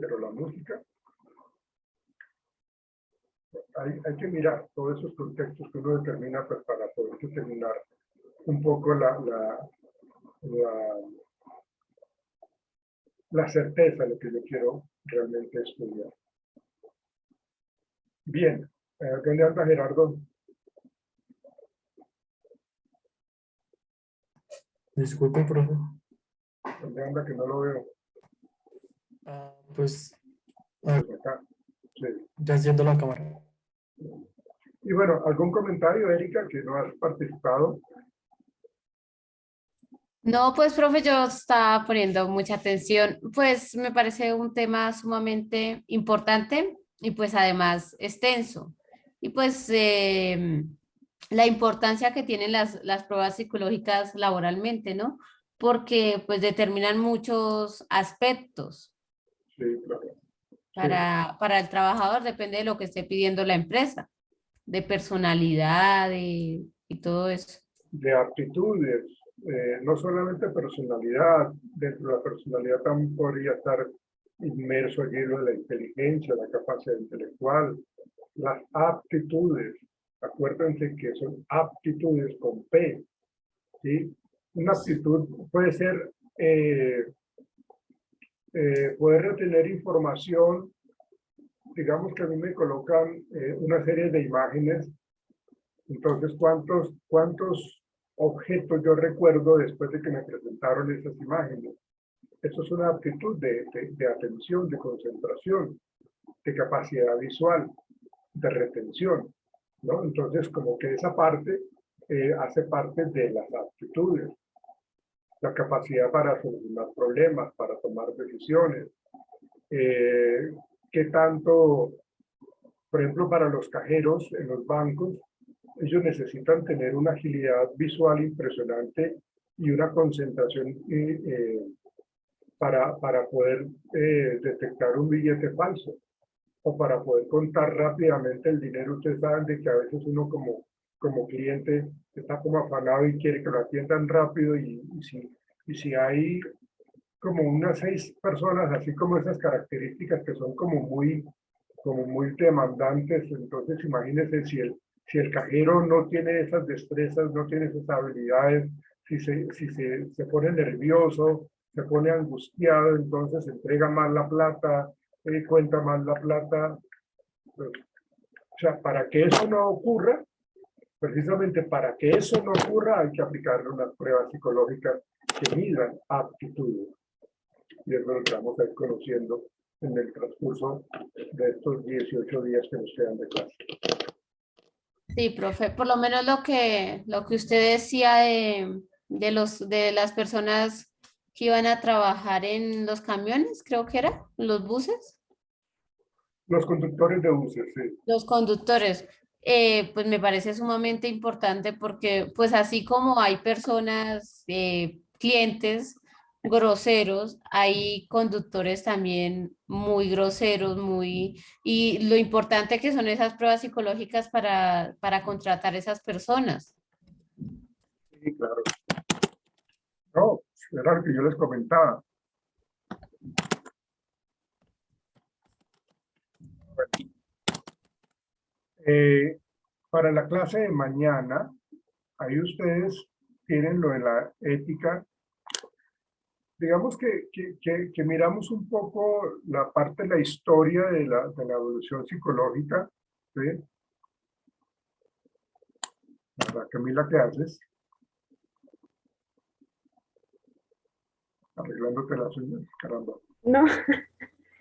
Speaker 1: Pero la música, hay que mirar todos esos contextos que uno determina pues, para poder determinar un poco la certeza de lo que yo quiero realmente estudiar. Bien, ¿dónde anda Gerardo?
Speaker 4: Disculpe, profe.
Speaker 1: ¿Dónde anda que no lo veo?
Speaker 4: Pues
Speaker 1: Acá. Sí.
Speaker 4: ya enciendo la cámara.
Speaker 1: Y bueno, ¿algún comentario, Erika, que no has participado?
Speaker 2: No, pues, profe, yo estaba poniendo mucha atención. Pues me parece un tema sumamente importante y pues además extenso. Y pues la importancia que tienen las pruebas psicológicas laboralmente, ¿no? Porque pues determinan muchos aspectos
Speaker 1: Sí, claro.
Speaker 2: para el trabajador, depende de lo que esté pidiendo la empresa, de personalidad y todo eso.
Speaker 1: De aptitudes, no solamente personalidad, dentro de la personalidad también podría estar inmerso allí lo de la inteligencia, la capacidad intelectual, las aptitudes. Acuérdense que son aptitudes con P, ¿sí? Una aptitud puede ser poder retener información. Digamos que a mí me colocan una serie de imágenes. Entonces, ¿cuántos objetos yo recuerdo después de que me presentaron esas imágenes? Eso es una aptitud de atención, de concentración, de capacidad visual, de retención, ¿no? Entonces, como que esa parte hace parte de las aptitudes. La capacidad para solucionar problemas, para tomar decisiones. ¿Qué tanto, por ejemplo, para los cajeros en los bancos, ellos necesitan tener una agilidad visual impresionante y una concentración para poder detectar un billete falso o para poder contar rápidamente el dinero? Ustedes saben de que a veces uno como cliente está como afanado y quiere que lo atiendan rápido y si hay como unas 6 personas así como esas características que son como muy demandantes, entonces imagínense si el cajero no tiene esas destrezas, no tiene esas habilidades, si se pone nervioso, se pone angustiado, entonces entrega mal la plata, cuenta mal la plata. Pues, o sea, para que eso no ocurra, precisamente para que eso no ocurra, hay que aplicarle unas pruebas psicológicas que midan aptitudes. Y eso lo que vamos a ir conociendo en el transcurso de estos 18 días que nos quedan de clase.
Speaker 2: Sí, profe, por lo menos lo que usted decía de las personas que iban a trabajar en los camiones, creo que era, los buses,
Speaker 1: Los conductores de buses, sí.
Speaker 2: los conductores, pues me parece sumamente importante porque pues así como hay personas, clientes groseros, hay conductores también muy groseros, y lo importante que son esas pruebas psicológicas para contratar esas personas.
Speaker 1: Sí, claro. No, era lo que yo les comentaba. Para la clase de mañana, ahí ustedes tienen lo de la ética digamos que miramos un poco la parte de la historia de la evolución psicológica, ¿sí? ¿Verdad, Camila, qué haces? Arreglándote las uñas, caramba.
Speaker 6: No,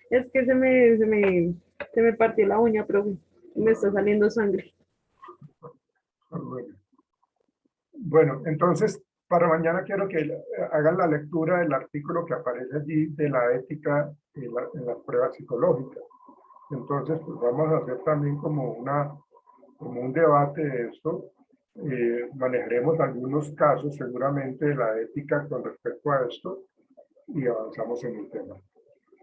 Speaker 6: es que se me partió la uña, profe. Me está saliendo sangre.
Speaker 1: Ah, bueno. Bueno, entonces, para mañana quiero que hagan la lectura del artículo que aparece allí de la ética en las pruebas psicológicas. Entonces, pues vamos a hacer también como un debate de esto. Manejaremos algunos casos seguramente de la ética con respecto a esto y avanzamos en el tema.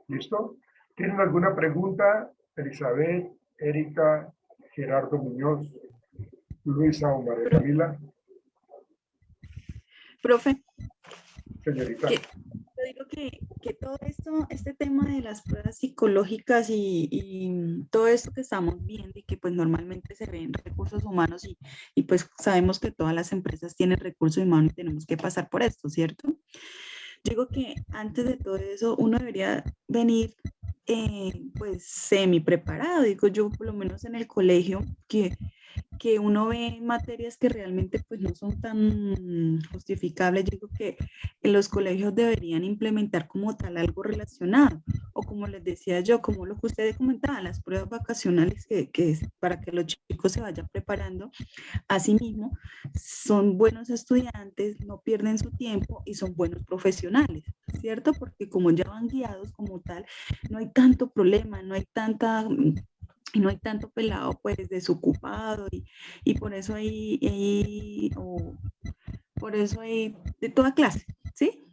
Speaker 1: ¿Listo? ¿Tienen alguna pregunta? Elizabeth, Erika, Gerardo Muñoz, Luisa o María Camila.
Speaker 5: Profe,
Speaker 1: Señorita.
Speaker 5: yo digo que todo esto, este tema de las pruebas psicológicas y todo esto que estamos viendo y que pues normalmente se ve en recursos humanos y pues sabemos que todas las empresas tienen recursos humanos y tenemos que pasar por esto, ¿cierto? Yo digo que antes de todo eso uno debería venir pues semi preparado, digo yo por lo menos en el colegio, que uno ve materias que realmente pues no son tan justificables. Yo digo que en los colegios deberían implementar como tal algo relacionado, o como les decía yo, como lo que ustedes comentaban, las pruebas vacacionales que es para que los chicos se vayan preparando. Asimismo, son buenos estudiantes, no pierden su tiempo y son buenos profesionales, ¿cierto? Porque como ya van guiados como tal, no hay tanto problema, no hay tanto pelado pues desocupado y por eso por eso hay de toda clase, ¿sí?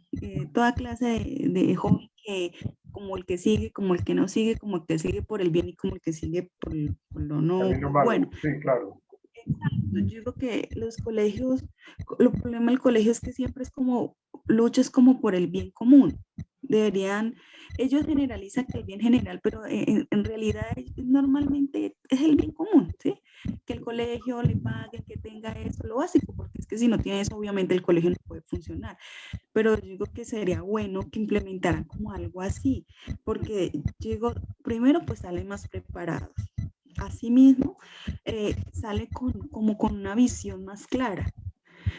Speaker 5: Toda clase de joven que como el que sigue, como el que no sigue, como el que sigue por el bien y como el que sigue por lo no
Speaker 1: Camino malo.
Speaker 5: bueno.
Speaker 1: Sí, claro.
Speaker 5: Yo digo que los colegios, el problema del colegio es que siempre es como, luchas como por el bien común. Deberían, ellos generalizan que el bien general, pero en realidad normalmente es el bien común, ¿sí? Que el colegio le pague, que tenga eso, lo básico, porque es que si no tiene eso, obviamente el colegio no puede funcionar. Pero yo digo que sería bueno que implementaran como algo así, porque digo, primero pues salen más preparados. Asimismo, sale como con una visión más clara.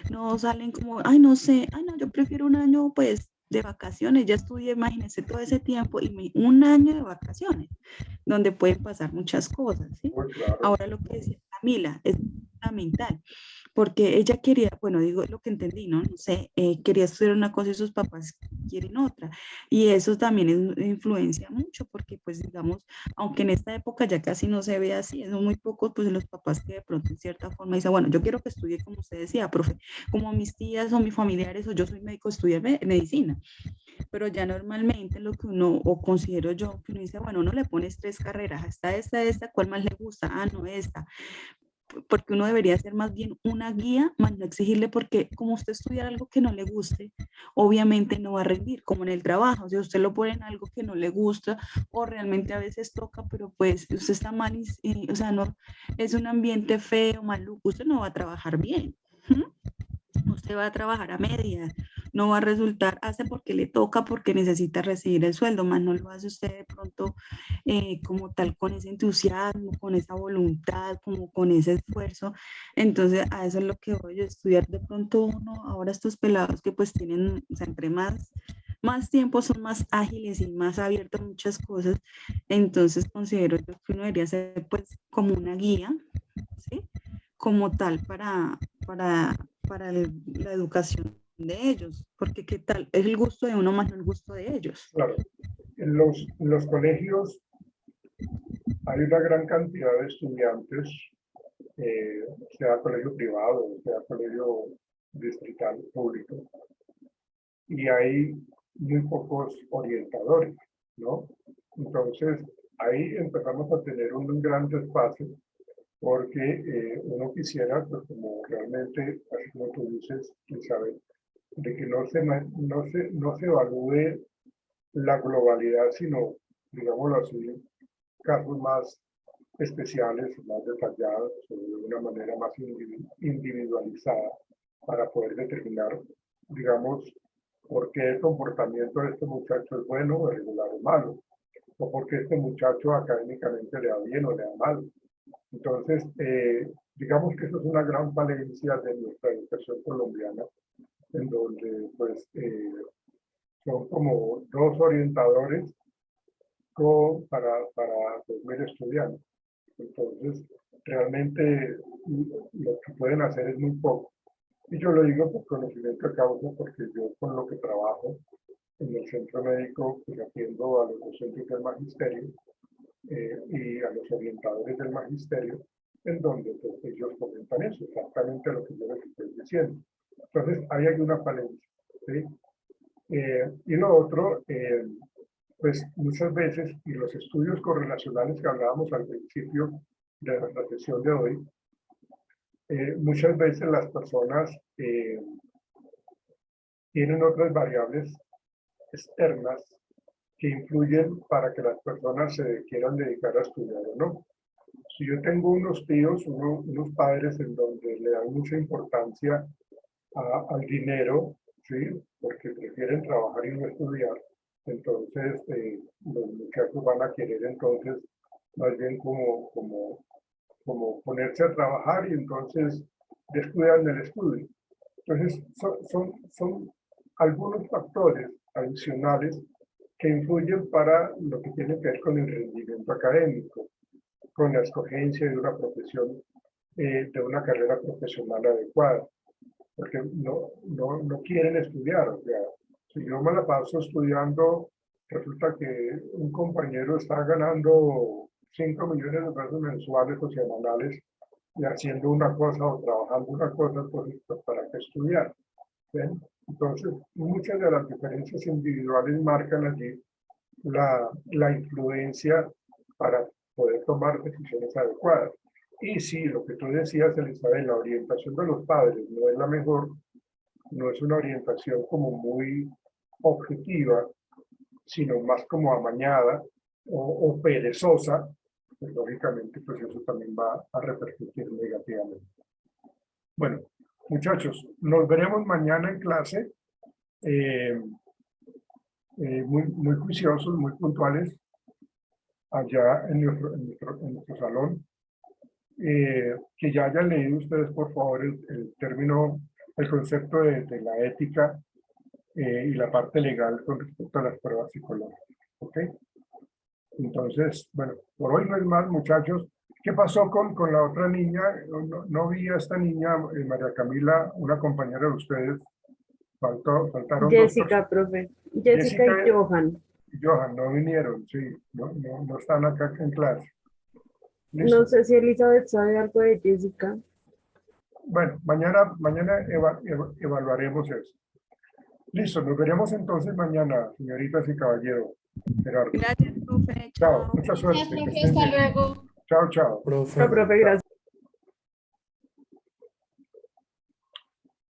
Speaker 5: No salen como, ay, no sé, ay, no, yo prefiero un año, pues, de vacaciones. Ya estudié, imagínense, todo ese tiempo y un año de vacaciones, donde pueden pasar muchas cosas, ¿sí?
Speaker 1: Muy claro.
Speaker 5: Ahora lo que decía Camila es fundamental, porque ella quería, bueno, digo lo que entendí, ¿no? No sé, quería estudiar una cosa y sus papás quieren otra. Y eso también influencia mucho, porque pues digamos, aunque en esta época ya casi no se ve así, son muy pocos pues los papás que de pronto en cierta forma dicen, bueno, yo quiero que estudie como usted decía, profe, como mis tías o mis familiares o yo soy médico, estudiar medicina. Pero ya normalmente lo que uno, o considero yo, que uno dice, bueno, uno le pones 3 carreras, esta, ¿cuál más le gusta? Ah, no, esta. Porque uno debería ser más bien una guía, más no exigirle, porque como usted estudiar algo que no le guste, obviamente no va a rendir, como en el trabajo, si usted lo pone en algo que no le gusta, o realmente a veces toca, pero pues usted está mal, o sea, no, es un ambiente feo, maluco, usted no va a trabajar bien. Usted va a trabajar a medias, no va a resultar, hace porque le toca, porque necesita recibir el sueldo, más no lo hace usted de pronto como tal, con ese entusiasmo, con esa voluntad, como con ese esfuerzo. Entonces a eso es lo que voy a estudiar de pronto uno, ahora estos pelados que pues tienen, o sea, entre más tiempo son más ágiles y más abiertos a muchas cosas, entonces considero yo que uno debería ser pues como una guía, ¿sí? Como tal para la educación de ellos, porque qué tal, es el gusto de uno más no el gusto de ellos.
Speaker 1: Claro. En los colegios hay una gran cantidad de estudiantes, sea colegio privado, sea colegio distrital público, y hay muy pocos orientadores, ¿no? Entonces, ahí empezamos a tener un gran desfase porque uno quisiera, pues como realmente, así como tú dices, Isabel, de que no se evalúe la globalidad, sino, digámoslo así, casos más especiales, más detallados, de una manera más individualizada para poder determinar, digamos, por qué el comportamiento de este muchacho es bueno o regular o malo, o por qué este muchacho académicamente le va bien o le va mal. Entonces, digamos que eso es una gran falencia de nuestra educación colombiana, en donde pues son como dos orientadores para 2.000 estudiantes. Entonces, realmente lo que pueden hacer es muy poco. Y yo lo digo por conocimiento de causa, porque yo con lo que trabajo en el centro médico, pues atiendo a los docentes del magisterio y a los orientadores del magisterio, en donde pues, ellos comentan eso, exactamente lo que yo les estoy diciendo. Entonces, ahí hay una falencia, ¿sí? Y lo otro, pues muchas veces, y los estudios correlacionales que hablábamos al principio de nuestra sesión de hoy, muchas veces las personas tienen otras variables externas que influyen para que las personas se quieran dedicar a estudiar o no. Si yo tengo unos tíos, unos padres en donde le dan mucha importancia al dinero, ¿sí? Porque prefieren trabajar y no estudiar, entonces los muchachos van a querer entonces más bien como ponerse a trabajar y entonces descuidan el estudio. Entonces son algunos factores adicionales que influyen para lo que tiene que ver con el rendimiento académico, con la escogencia de una profesión, de una carrera profesional adecuada, porque no quieren estudiar. O sea, si yo me la paso estudiando, resulta que un compañero está ganando 5 millones de pesos mensuales o semanales y haciendo una cosa o trabajando una cosa, pues ¿para qué estudiar? ¿Ven? Entonces, muchas de las diferencias individuales marcan allí la influencia para poder tomar decisiones adecuadas. Y sí, lo que tú decías, Elizabeth, la orientación de los padres no es la mejor, no es una orientación como muy objetiva, sino más como amañada o perezosa, pues lógicamente pues eso también va a repercutir negativamente. Bueno, muchachos, nos veremos mañana en clase, muy juiciosos, muy puntuales, allá en nuestro salón. Que ya hayan leído ustedes, por favor, el término, el concepto de la ética y la parte legal con respecto a las pruebas psicológicas. ¿Ok? Entonces, bueno, por hoy no es más, muchachos. ¿Qué pasó con la otra niña? No vi a esta niña, María Camila, una compañera de ustedes. Faltaron
Speaker 6: Jessica, profe. Jessica y
Speaker 1: Jessica
Speaker 6: Johan.
Speaker 1: y Johan no vinieron, sí, no están acá en clase.
Speaker 6: No
Speaker 1: Listo.
Speaker 6: sé si Elizabeth sabe algo de Jessica.
Speaker 1: Bueno, mañana evaluaremos eso. Listo, nos veremos entonces mañana, señoritas y caballeros. Gerardo.
Speaker 5: Gracias, profe.
Speaker 1: Chao,
Speaker 5: Chao.
Speaker 1: mucha suerte.
Speaker 2: Gracias,
Speaker 1: Que
Speaker 2: profe,
Speaker 1: estén
Speaker 2: hasta
Speaker 1: bien.
Speaker 2: luego.
Speaker 1: Chao, chao.
Speaker 4: Profe.
Speaker 6: No, profe, gracias.